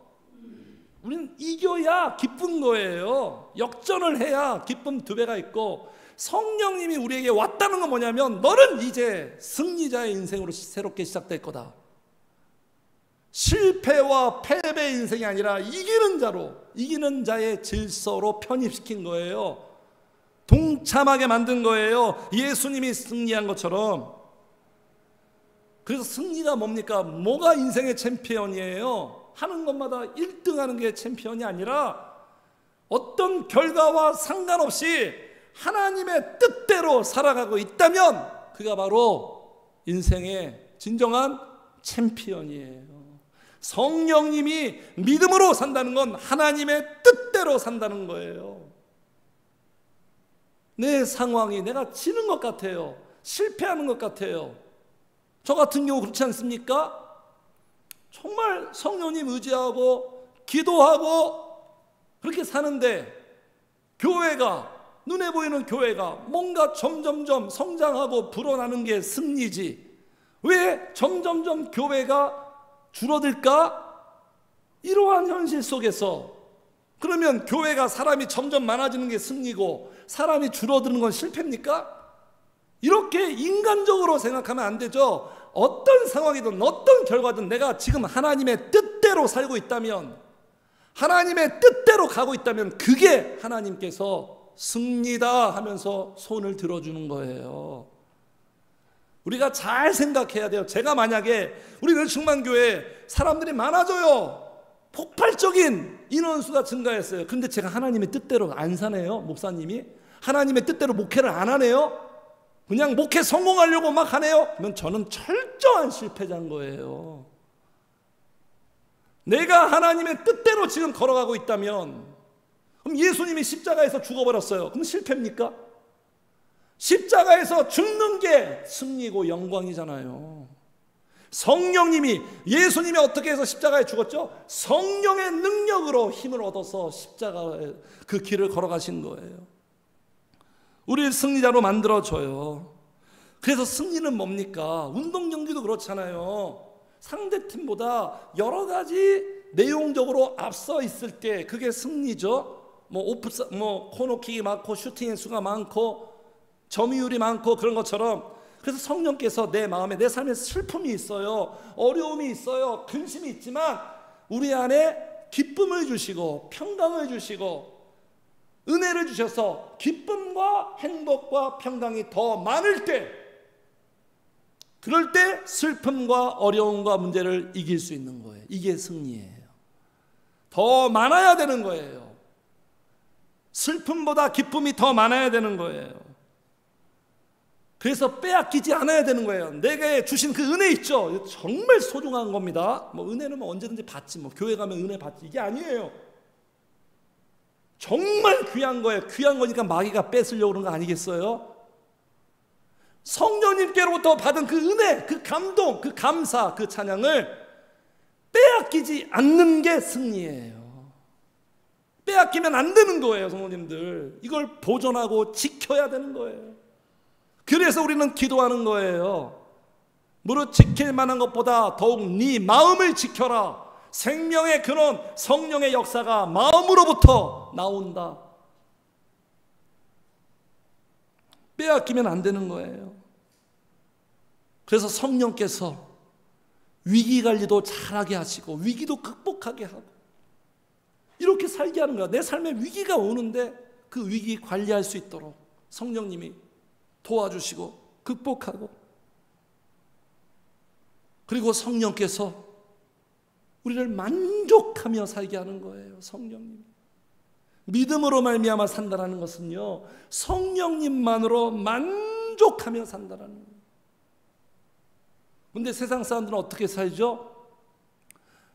우리는 이겨야 기쁜 거예요. 역전을 해야 기쁨 2배가 있고, 성령님이 우리에게 왔다는 건 뭐냐면, 너는 이제 승리자의 인생으로 새롭게 시작될 거다. 실패와 패배의 인생이 아니라 이기는 자로, 이기는 자의 질서로 편입시킨 거예요. 동참하게 만든 거예요. 예수님이 승리한 것처럼. 그래서 승리가 뭡니까? 뭐가 인생의 챔피언이에요? 하는 것마다 1등 하는 게 챔피언이 아니라 어떤 결과와 상관없이 하나님의 뜻대로 살아가고 있다면 그가 바로 인생의 진정한 챔피언이에요. 성령님이 믿음으로 산다는 건 하나님의 뜻대로 산다는 거예요. 내 상황이 내가 지는 것 같아요. 실패하는 것 같아요. 저 같은 경우 그렇지 않습니까? 정말 성령님 의지하고 기도하고 그렇게 사는데 교회가, 눈에 보이는 교회가 뭔가 점점점 성장하고 불어나는 게 승리지, 왜 점점점 교회가 줄어들까? 이러한 현실 속에서 그러면 교회가 사람이 점점 많아지는 게 승리고 사람이 줄어드는 건 실패입니까? 이렇게 인간적으로 생각하면 안 되죠. 어떤 상황이든 어떤 결과든 내가 지금 하나님의 뜻대로 살고 있다면, 하나님의 뜻대로 가고 있다면 그게 하나님께서 승리다 하면서 손을 들어주는 거예요. 우리가 잘 생각해야 돼요. 제가 만약에 우리 늘충만교회 사람들이 많아져요. 폭발적인 인원수가 증가했어요. 그런데 제가 하나님의 뜻대로 안 사네요. 목사님이 하나님의 뜻대로 목회를 안 하네요. 그냥 목회 성공하려고 막 하네요. 그러면 저는 철저한 실패자인 거예요. 내가 하나님의 뜻대로 지금 걸어가고 있다면, 그럼 예수님이 십자가에서 죽어버렸어요. 그럼 실패입니까? 십자가에서 죽는 게 승리고 영광이잖아요. 성령님이, 예수님이 어떻게 해서 십자가에 죽었죠? 성령의 능력으로 힘을 얻어서 십자가의 그 길을 걸어가신 거예요. 우리를 승리자로 만들어줘요. 그래서 승리는 뭡니까? 운동 경기도 그렇잖아요. 상대팀보다 여러 가지 내용적으로 앞서 있을 때 그게 승리죠. 코너킥이 많고 슈팅의 수가 많고 점유율이 많고 그런 것처럼, 그래서 성령께서 내 마음에, 내 삶에 슬픔이 있어요, 어려움이 있어요, 근심이 있지만 우리 안에 기쁨을 주시고 평강을 주시고 은혜를 주셔서 기쁨과 행복과 평강이 더 많을 때, 그럴 때 슬픔과 어려움과 문제를 이길 수 있는 거예요. 이게 승리예요. 더 많아야 되는 거예요. 슬픔보다 기쁨이 더 많아야 되는 거예요. 그래서 빼앗기지 않아야 되는 거예요. 내게 주신 그 은혜 있죠? 정말 소중한 겁니다. 은혜는 언제든지 받지, 교회 가면 은혜 받지, 이게 아니에요. 정말 귀한 거예요. 귀한 거니까 마귀가 뺏으려고 그런 거 아니겠어요? 성령님께로부터 받은 그 은혜, 그 감동, 그 감사, 그 찬양을 빼앗기지 않는 게 승리예요. 빼앗기면 안 되는 거예요, 성도님들. 이걸 보존하고 지켜야 되는 거예요. 그래서 우리는 기도하는 거예요. 무릇 지킬 만한 것보다 더욱 네 마음을 지켜라. 생명의 근원, 성령의 역사가 마음으로부터 나온다. 빼앗기면 안 되는 거예요. 그래서 성령께서 위기관리도 잘하게 하시고 위기도 극복하게 하고 이렇게 살게 하는 거야. 내 삶에 위기가 오는데 그 위기 관리할 수 있도록 성령님이 도와주시고 극복하고, 그리고 성령께서 우리를 만족하며 살게 하는 거예요. 성령님, 믿음으로 말미암아 산다라는 것은요, 성령님만으로 만족하며 산다라는 거예요. 그런데 세상 사람들은 어떻게 살죠?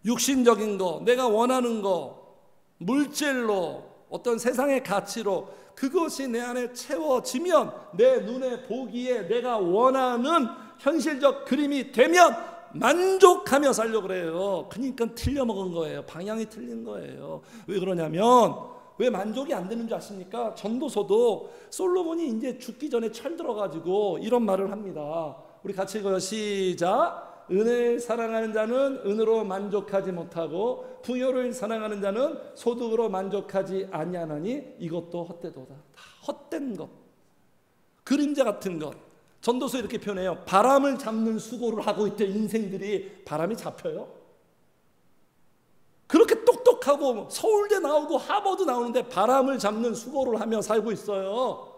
육신적인 거, 내가 원하는 거, 물질로, 어떤 세상의 가치로 그것이 내 안에 채워지면, 내 눈에 보기에 내가 원하는 현실적 그림이 되면 만족하며 살려고 그래요. 그러니까 틀려먹은 거예요. 방향이 틀린 거예요. 왜 그러냐면, 왜 만족이 안 되는 줄 아십니까? 전도서도 솔로몬이 이제 죽기 전에 철들어가지고 이런 말을 합니다. 우리 같이 읽어요. 시작. 은혜를 사랑하는 자는 은으로 만족하지 못하고 부요를 사랑하는 자는 소득으로 만족하지 아니하나니 이것도 헛되도다. 다 헛된 것, 그림자 같은 것. 전도서 이렇게 표현해요. 바람을 잡는 수고를 하고 있대. 인생들이 바람이 잡혀요? 그렇게 똑똑하고 서울대 나오고 하버드 나오는데 바람을 잡는 수고를 하며 살고 있어요.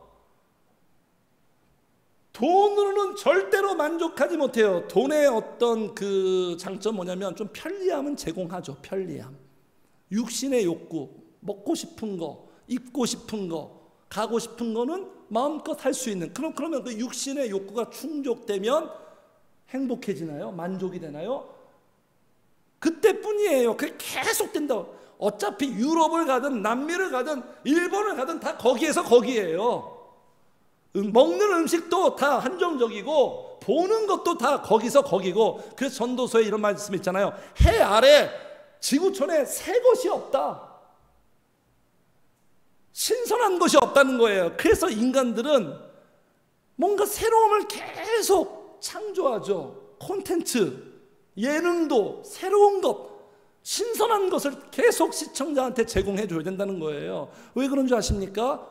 돈으로는 절대로 만족하지 못해요. 돈의 어떤 그 장점 뭐냐면 좀 편리함은 제공하죠. 편리함, 육신의 욕구, 먹고 싶은 거, 입고 싶은 거, 가고 싶은 거는 마음껏 할 수 있는, 그러면 그 육신의 욕구가 충족되면 행복해지나요? 만족이 되나요? 그때뿐이에요. 그게 계속 된다. 어차피 유럽을 가든 남미를 가든 일본을 가든 다 거기에서 거기에요. 먹는 음식도 다 한정적이고 보는 것도 다 거기서 거기고, 그래서 전도서에 이런 말씀 있잖아요. 해 아래 지구촌에 새 것이 없다. 신선한 것이 없다는 거예요. 그래서 인간들은 뭔가 새로움을 계속 창조하죠. 콘텐츠, 예능도 새로운 것, 신선한 것을 계속 시청자한테 제공해 줘야 된다는 거예요. 왜 그런 줄 아십니까?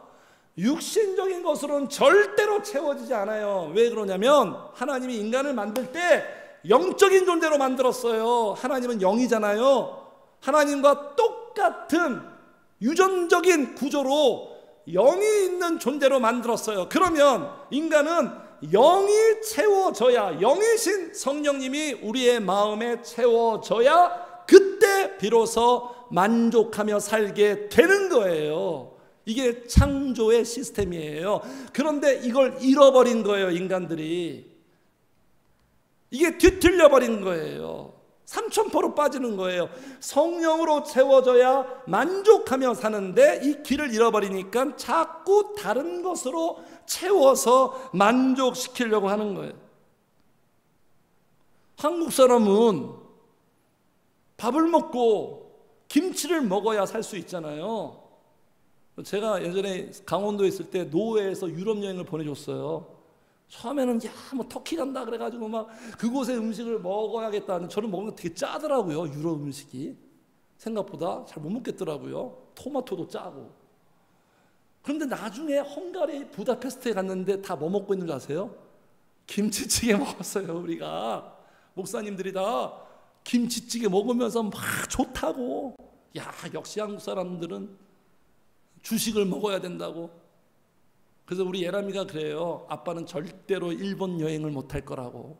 육신적인 것으로는 절대로 채워지지 않아요. 왜 그러냐면 하나님이 인간을 만들 때 영적인 존재로 만들었어요. 하나님은 영이잖아요. 하나님과 똑같은 유전적인 구조로 영이 있는 존재로 만들었어요. 그러면 인간은 영이 채워져야, 영이신 성령님이 우리의 마음에 채워져야 그때 비로소 만족하며 살게 되는 거예요. 이게 창조의 시스템이에요. 그런데 이걸 잃어버린 거예요, 인간들이. 이게 뒤틀려 버린 거예요. 삼천포로 빠지는 거예요. 성령으로 채워져야 만족하며 사는데 이 길을 잃어버리니까 자꾸 다른 것으로 채워서 만족시키려고 하는 거예요. 한국 사람은 밥을 먹고 김치를 먹어야 살 수 있잖아요. 제가 예전에 강원도에 있을 때 노회에서 유럽 여행을 보내줬어요. 처음에는 뭐 터키 간다 그래가지고 막 그곳의 음식을 먹어야겠다는, 저는 먹는 게 되게 짜더라고요. 유럽 음식이 생각보다 잘 못 먹겠더라고요. 토마토도 짜고. 그런데 나중에 헝가리 부다페스트에 갔는데 다 뭐 먹고 있는 줄 아세요? 김치찌개 먹었어요. 우리가 목사님들이 다 김치찌개 먹으면서 막 좋다고. 야, 역시 한국 사람들은 주식을 먹어야 된다고. 그래서 우리 예람이가 그래요. 아빠는 절대로 일본 여행을 못할 거라고.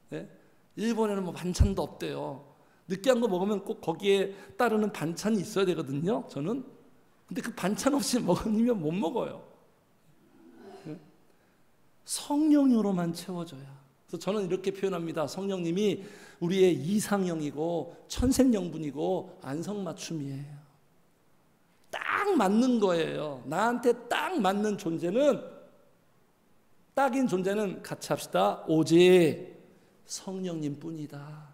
네? 일본에는 뭐 반찬도 없대요. 느끼한 거 먹으면 꼭 거기에 따르는 반찬이 있어야 되거든요, 저는. 근데 그 반찬 없이 먹으면 못 먹어요. 네? 성령으로만 채워져야. 그래서 저는 이렇게 표현합니다. 성령님이 우리의 이상형이고 천생연분이고 안성맞춤이에요. 딱 맞는 거예요. 나한테 딱 맞는 존재는, 딱인 존재는 같이 합시다. 오직 성령님 뿐이다.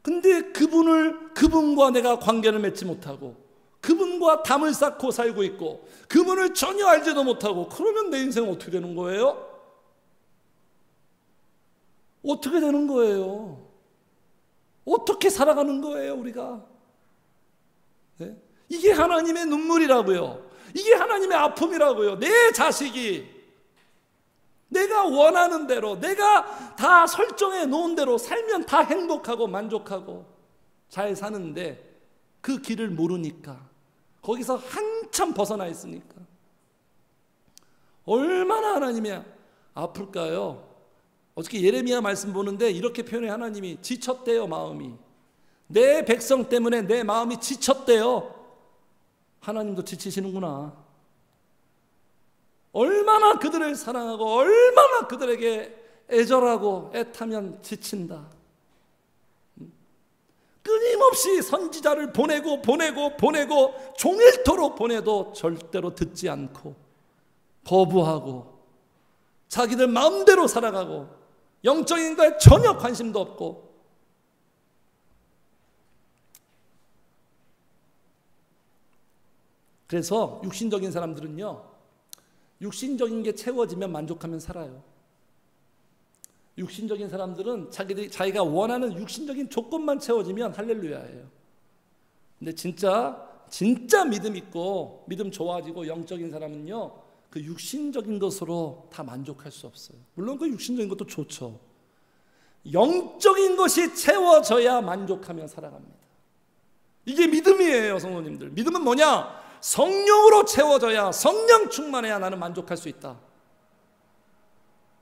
근데 그분과 내가 관계를 맺지 못하고 그분과 담을 쌓고 살고 있고 그분을 전혀 알지도 못하고, 그러면 내 인생은 어떻게 되는 거예요? 어떻게 되는 거예요? 어떻게 살아가는 거예요, 우리가? 네? 이게 하나님의 눈물이라고요. 이게 하나님의 아픔이라고요. 내 자식이 내가 원하는 대로, 내가 다 설정해 놓은 대로 살면 다 행복하고 만족하고 잘 사는데 그 길을 모르니까, 거기서 한참 벗어나 있으니까 얼마나 하나님이 아플까요? 어저께 예레미야 말씀 보는데 이렇게 표현해. 하나님이 지쳤대요. 마음이, 내 백성 때문에 내 마음이 지쳤대요. 하나님도 지치시는구나. 얼마나 그들을 사랑하고 얼마나 그들에게 애절하고 애타면 지친다. 끊임없이 선지자를 보내고 종일토록 보내도 절대로 듣지 않고 거부하고 자기들 마음대로 살아가고 영적인 거에 전혀 관심도 없고. 그래서 육신적인 사람들은요, 육신적인 게 채워지면 만족하면 살아요. 육신적인 사람들은 자기가 원하는 육신적인 조건만 채워지면 할렐루야예요. 근데 진짜 믿음 있고 믿음 좋아지고 영적인 사람은요, 그 육신적인 것으로 다 만족할 수 없어요. 물론 그 육신적인 것도 좋죠. 영적인 것이 채워져야 만족하며 살아갑니다. 이게 믿음이에요, 성도님들. 믿음은 뭐냐? 성령으로 채워져야, 성령 충만해야 나는 만족할 수 있다.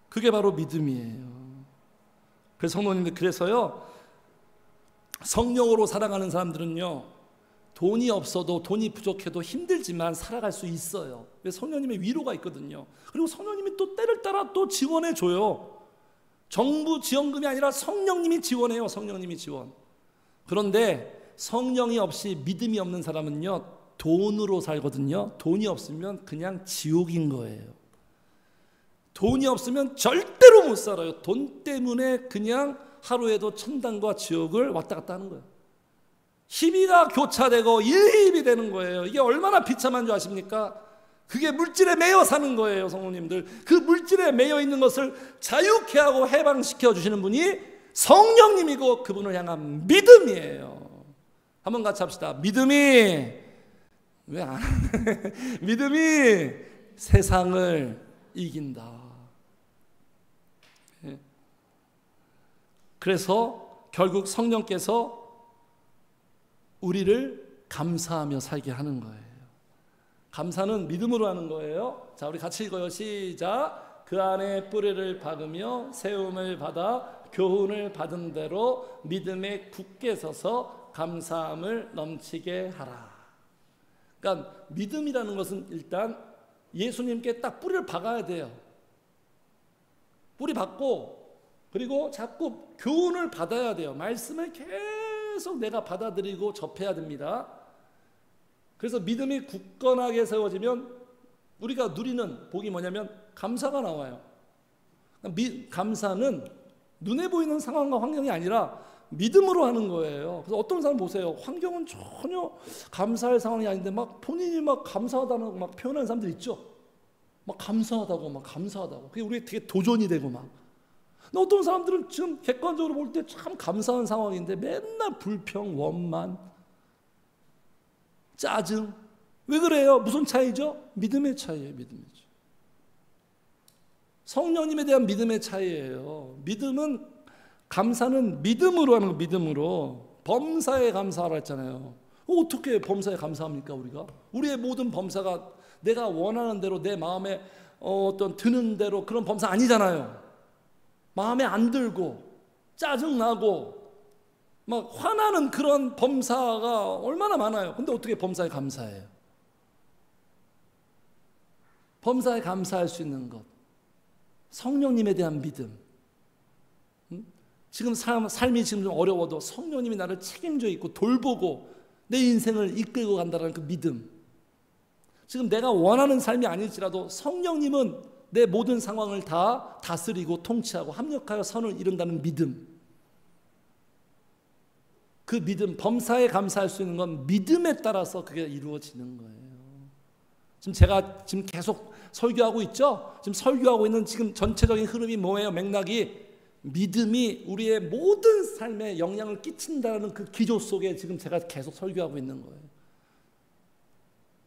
그게 바로 믿음이에요. 그래서 성도님들, 그래서요, 성령으로 살아가는 사람들은요, 돈이 없어도 돈이 부족해도 힘들지만 살아갈 수 있어요. 왜? 성령님의 위로가 있거든요. 그리고 성령님이 또 때를 따라 또 지원해 줘요. 정부 지원금이 아니라 성령님이 지원해요. 성령님이 지원. 그런데 성령이 없이 믿음이 없는 사람은요, 돈으로 살거든요. 돈이 없으면 그냥 지옥인 거예요. 돈이 없으면 절대로 못 살아요. 돈 때문에 그냥 하루에도 천당과 지옥을 왔다 갔다 하는 거예요. 희비가 교차되고 일희입이 되는 거예요. 이게 얼마나 비참한 줄 아십니까? 그게 물질에 매여 사는 거예요, 성도님들. 그 물질에 매여 있는 것을 자유케 하고 해방시켜 주시는 분이 성령님이고 그분을 향한 믿음이에요. 한번 같이 합시다. 믿음이 왜 안 믿음이 세상을 이긴다. 그래서 결국 성령께서 우리를 감사하며 살게 하는 거예요. 감사는 믿음으로 하는 거예요. 자, 우리 같이 읽어요. 시작. 그 안에 뿌리를 박으며 세움을 받아 교훈을 받은 대로 믿음에 굳게 서서 감사함을 넘치게 하라. 그러니까 믿음이라는 것은 일단 예수님께 딱 뿌리를 박아야 돼요. 뿌리 박고 그리고 자꾸 교훈을 받아야 돼요. 말씀을 계속 내가 받아들이고 접해야 됩니다. 그래서 믿음이 굳건하게 세워지면 우리가 누리는 복이 뭐냐면 감사가 나와요. 감사는 눈에 보이는 상황과 환경이 아니라 믿음으로 하는 거예요. 그래서 어떤 사람 보세요. 환경은 전혀 감사할 상황이 아닌데 막 본인이 막 감사하다고 막 표현하는 사람들 있죠. 막 감사하다고. 그게 우리가 되게 도전이 되고 막. 근데 어떤 사람들은 지금 객관적으로 볼 때 참 감사한 상황인데 맨날 불평, 원만, 짜증. 왜 그래요? 무슨 차이죠? 믿음의 차이예요. 믿음의 차이. 성령님에 대한 믿음의 차이예요. 믿음은, 감사는 믿음으로 하는 거. 믿음으로. 범사에 감사하라 했잖아요. 어떻게 범사에 감사합니까? 우리의 모든 범사가 내가 원하는 대로 내 마음에 어떤 드는 대로 그런 범사 아니잖아요. 마음에 안 들고 짜증나고 막 화나는 그런 범사가 얼마나 많아요. 근데 어떻게 범사에 감사해요? 범사에 감사할 수 있는 것, 성령님에 대한 믿음. 지금 삶이 지금 좀 어려워도 성령님이 나를 책임져 있고 돌보고 내 인생을 이끌고 간다는 그 믿음. 지금 내가 원하는 삶이 아닐지라도 성령님은 내 모든 상황을 다 다스리고 통치하고 합력하여 선을 이룬다는 믿음. 그 믿음, 범사에 감사할 수 있는 건 믿음에 따라서 그게 이루어지는 거예요. 지금 제가 지금 계속 설교하고 있죠? 지금 설교하고 있는 지금 전체적인 흐름이 뭐예요? 맥락이 믿음이 우리의 모든 삶에 영향을 끼친다는 그 기조 속에 지금 제가 계속 설교하고 있는 거예요.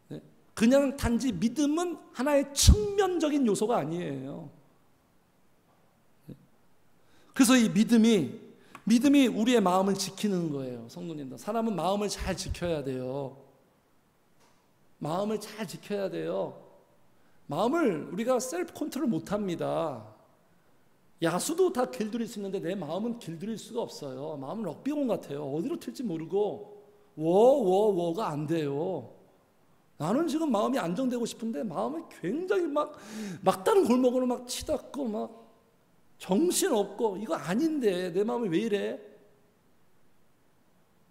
네? 그냥 단지 믿음은 하나의 측면적인 요소가 아니에요. 네? 그래서 이 믿음이 우리의 마음을 지키는 거예요. 성도님들, 사람은 마음을 잘 지켜야 돼요. 마음을 잘 지켜야 돼요. 마음을 우리가 셀프 컨트롤 못합니다. 야수도 다 길들일 수 있는데 내 마음은 길들일 수가 없어요. 마음은 럭비공 같아요. 어디로 튈지 모르고 워가 안 돼요. 나는 지금 마음이 안정되고 싶은데 마음이 굉장히 막다른 골목으로 막 치닫고 막 정신없고 이거 아닌데 내 마음이 왜 이래?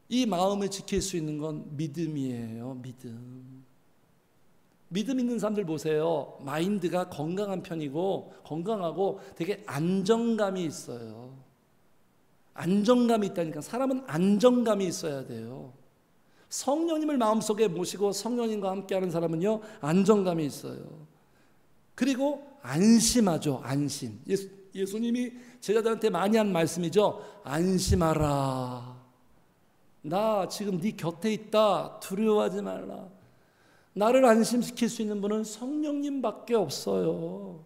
이 마음을 지킬 수 있는 건 믿음이에요. 믿음 있는 사람들 보세요. 마인드가 건강한 편이고 건강하고 되게 안정감이 있어요. 안정감이 있다니까. 사람은 안정감이 있어야 돼요. 성령님을 마음속에 모시고 성령님과 함께하는 사람은요, 안정감이 있어요. 그리고 안심하죠. 안심. 예수님이 제자들한테 많이 한 말씀이죠. 안심하라. 나 지금 네 곁에 있다. 두려워하지 말라. 나를 안심시킬 수 있는 분은 성령님밖에 없어요.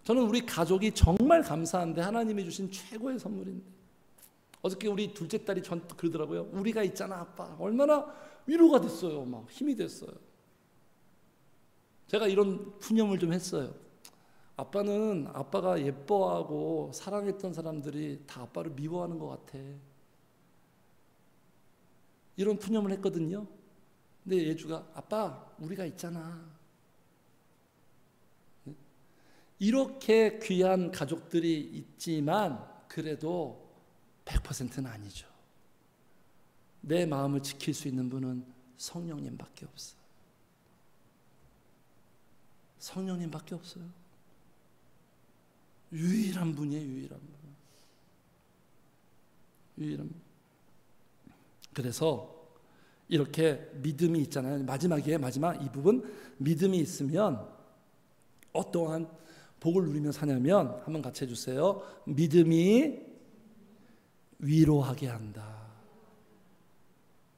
저는 우리 가족이 정말 감사한데 하나님이 주신 최고의 선물인데, 어저께 우리 둘째 딸이 저한테 그러더라고요. 우리가 있잖아 아빠. 얼마나 위로가 됐어요. 막 힘이 됐어요. 제가 이런 푸념을 좀 했어요. 아빠는 아빠가 예뻐하고 사랑했던 사람들이 다 아빠를 미워하는 것 같아. 이런 푸념을 했거든요. 근데 예주가 아빠 우리가 있잖아. 이렇게 귀한 가족들이 있지만 그래도 100%는 아니죠. 내 마음을 지킬 수 있는 분은 성령님밖에 없어요. 성령님밖에 없어요. 유일한 분이에요. 유일한 분. 유일한 분. 그래서 이렇게 믿음이 있잖아요. 마지막 이 부분 믿음이 있으면 어떠한 복을 누리며 사냐면 한번 같이 해주세요. 믿음이 위로하게 한다.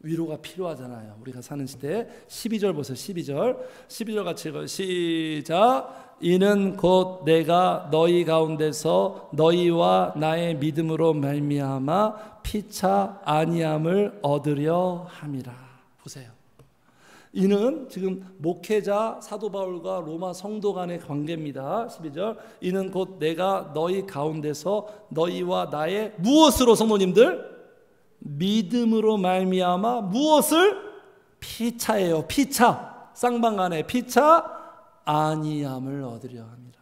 위로가 필요하잖아요. 우리가 사는 시대에 12절 보세요. 12절 같이 읽어요. 시작. 이는 곧 내가 너희 가운데서 너희와 나의 믿음으로 말미암아 피차 아니함을 얻으려 함이라. 보세요. 이는 지금 목회자 사도 바울과 로마 성도 간의 관계입니다. 12절. 이는 곧 내가 너희 가운데서 너희와 나의 무엇으로 성도님들? 믿음으로 말미암아 무엇을? 피차예요. 피차. 쌍방간에 피차 아니함을 얻으려 합니다.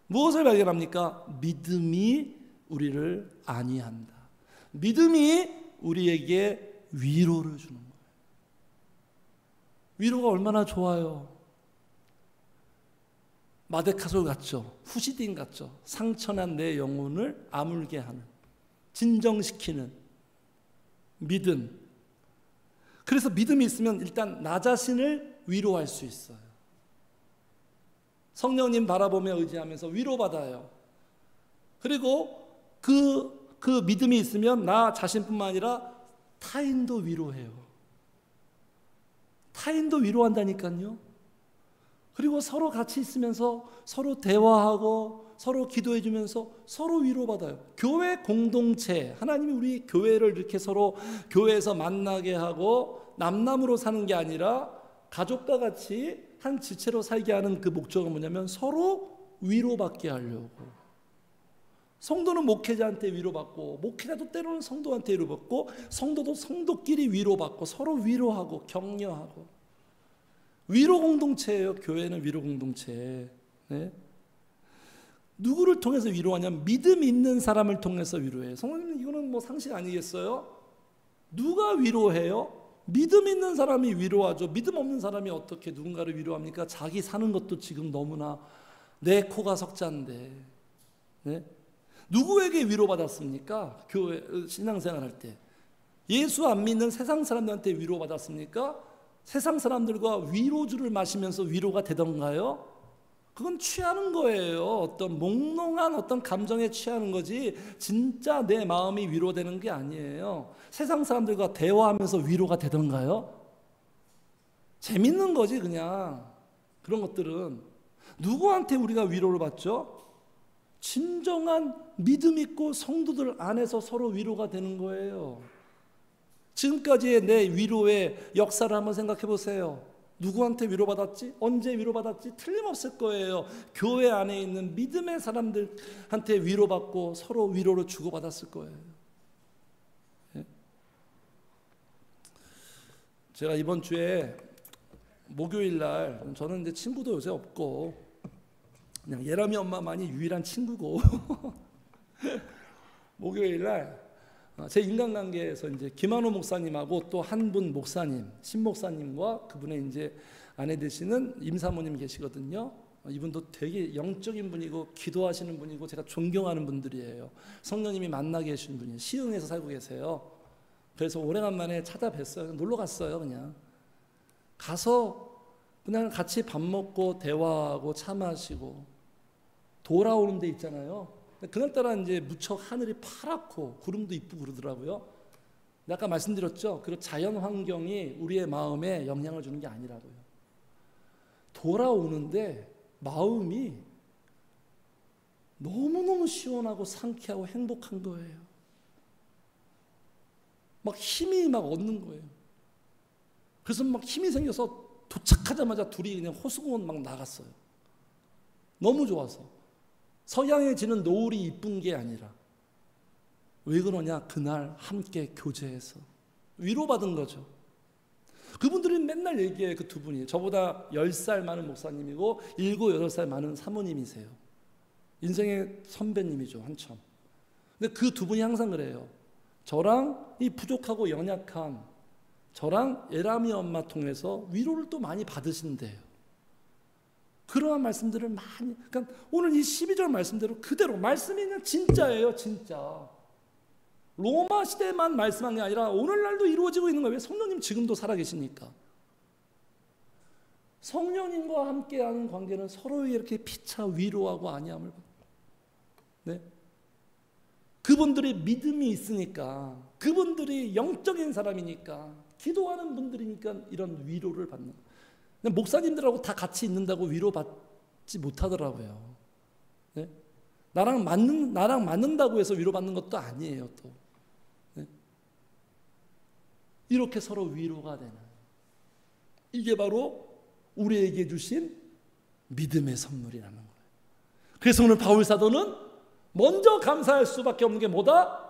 무엇을 발견합니까? 믿음이 우리를 아니한다. 믿음이 우리에게 위로를 주는 거예요. 위로가 얼마나 좋아요. 마데카솔 같죠. 후시딘 같죠. 상처난 내 영혼을 아물게 하는, 진정시키는 믿음. 그래서 믿음이 있으면 일단 나 자신을 위로할 수 있어요. 성령님 바라보며 의지하면서 위로받아요. 그리고 그 믿음이 있으면 나 자신뿐만 아니라 타인도 위로해요. 타인도 위로한다니까요. 그리고 서로 같이 있으면서 서로 대화하고 서로 기도해 주면서 서로 위로받아요. 교회 공동체, 하나님이 우리 교회를 이렇게 서로 교회에서 만나게 하고 남남으로 사는 게 아니라 가족과 같이 한 지체로 살게 하는 그 목적은 뭐냐면 서로 위로받게 하려고. 성도는 목회자한테 위로받고, 목회자도 때로는 성도한테 위로받고, 성도도 성도끼리 위로받고 서로 위로하고 격려하고. 위로 공동체예요. 교회는 위로 공동체. 네? 누구를 통해서 위로하냐면 믿음 있는 사람을 통해서 위로해요. 성도님, 이거는 뭐 상식 아니겠어요? 누가 위로해요? 믿음 있는 사람이 위로하죠. 믿음 없는 사람이 어떻게 누군가를 위로합니까? 자기 사는 것도 지금 너무나 내 코가 석자인데. 네? 누구에게 위로받았습니까? 교회 신앙생활 할 때. 예수 안 믿는 세상 사람들한테 위로받았습니까? 세상 사람들과 위로주를 마시면서 위로가 되던가요? 그건 취하는 거예요. 어떤 몽롱한 어떤 감정에 취하는 거지 진짜 내 마음이 위로되는 게 아니에요. 세상 사람들과 대화하면서 위로가 되던가요? 재밌는 거지 그냥. 그런 것들은. 누구한테 우리가 위로를 받죠? 진정한 믿음 있고 성도들 안에서 서로 위로가 되는 거예요. 지금까지의 내 위로의 역사를 한번 생각해 보세요. 누구한테 위로받았지? 언제 위로받았지? 틀림없을 거예요. 교회 안에 있는 믿음의 사람들한테 위로받고 서로 위로를 주고받았을 거예요. 예? 제가 이번 주에 목요일 날, 저는 이제 친구도 요새 없고 그냥 예람이 엄마만이 유일한 친구고 목요일 날 제 인간관계에서 이제 김한호 목사님하고 또 한 분 목사님, 신목사님과 그분의 이제 아내 되시는 임사모님 계시거든요. 이분도 되게 영적인 분이고 기도하시는 분이고 제가 존경하는 분들이에요. 성령님이 만나게 해주신 분이에요. 시흥에서 살고 계세요. 그래서 오래간만에 찾아뵀어요. 놀러 갔어요. 그냥 가서 그냥 같이 밥 먹고 대화하고 차 마시고 돌아오는 데 있잖아요. 그날따라 이제 무척 하늘이 파랗고 구름도 이쁘고 그러더라고요. 아까 말씀드렸죠. 그 자연 환경이 우리의 마음에 영향을 주는 게 아니라고요. 돌아오는데 마음이 너무너무 시원하고 상쾌하고 행복한 거예요. 막 힘이 막 얻는 거예요. 그래서 막 힘이 생겨서 도착하자마자 둘이 그냥 호수공원 막 나갔어요. 너무 좋아서. 서양에 지는 노을이 이쁜 게 아니라 왜 그러냐? 그날 함께 교제해서 위로받은 거죠. 그분들이 맨날 얘기해요. 그 두 분이 저보다 10살 많은 목사님이고 7, 8살 많은 사모님이세요. 인생의 선배님이죠, 한참. 근데 그 두 분이 항상 그래요. 저랑 이 부족하고 연약한 저랑 예람이 엄마 통해서 위로를 또 많이 받으신대요. 그러한 말씀들을 많이, 그러니까 오늘 이 12절 말씀대로 그대로 말씀이 그냥 진짜예요, 진짜. 로마 시대만 말씀한 게 아니라 오늘날도 이루어지고 있는 거예요. 왜? 성령님 지금도 살아계시니까. 성령님과 함께하는 관계는 서로에게 이렇게 피차 위로하고 안위함을 받는 거예요. 네? 그분들이 믿음이 있으니까, 그분들이 영적인 사람이니까, 기도하는 분들이니까 이런 위로를 받는 거예요. 목사님들하고 다 같이 있는다고 위로받지 못하더라고요. 네? 나랑 맞는다고 해서 위로받는 것도 아니에요. 또 네? 이렇게 서로 위로가 되는, 이게 바로 우리에게 주신 믿음의 선물이라는 거예요. 그래서 오늘 바울 사도는 먼저 감사할 수밖에 없는 게 뭐다?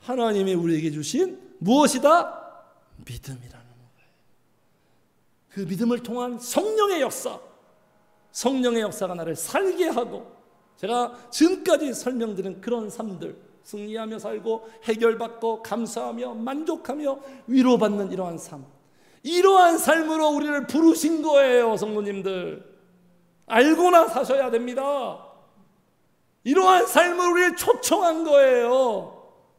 하나님이 우리에게 주신 무엇이다? 믿음이라는 거예요. 그 믿음을 통한 성령의 역사, 성령의 역사가 나를 살게 하고, 제가 지금까지 설명드린 그런 삶들, 승리하며 살고 해결받고 감사하며 만족하며 위로받는 이러한 삶, 이러한 삶으로 우리를 부르신 거예요. 성도님들 알고나 사셔야 됩니다. 이러한 삶을 우리를 초청한 거예요.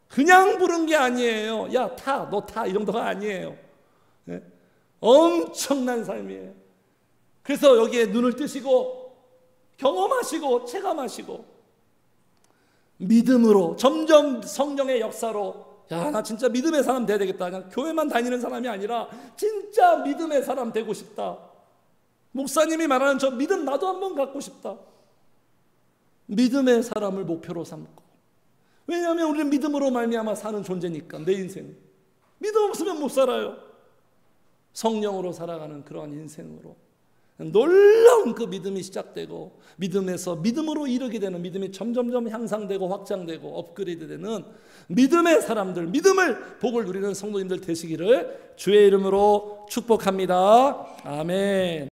그냥 부른 게 아니에요. 야, 타, 너 타, 이 정도가 아니에요. 네? 엄청난 삶이에요. 그래서 여기에 눈을 뜨시고 경험하시고 체감하시고 믿음으로 점점 성령의 역사로, 야, 나 진짜 믿음의 사람 돼야 되겠다. 그냥 교회만 다니는 사람이 아니라 진짜 믿음의 사람 되고 싶다. 목사님이 말하는 저 믿음 나도 한번 갖고 싶다. 믿음의 사람을 목표로 삼고, 왜냐하면 우리는 믿음으로 말미암아 사는 존재니까. 내 인생 믿음 없으면 못 살아요. 성령으로 살아가는 그러한 인생으로 놀라운 그 믿음이 시작되고, 믿음에서 믿음으로 이르게 되는, 믿음이 점점점 향상되고 확장되고 업그레이드되는 믿음의 사람들, 믿음을 복을 누리는 성도님들 되시기를 주의 이름으로 축복합니다. 아멘.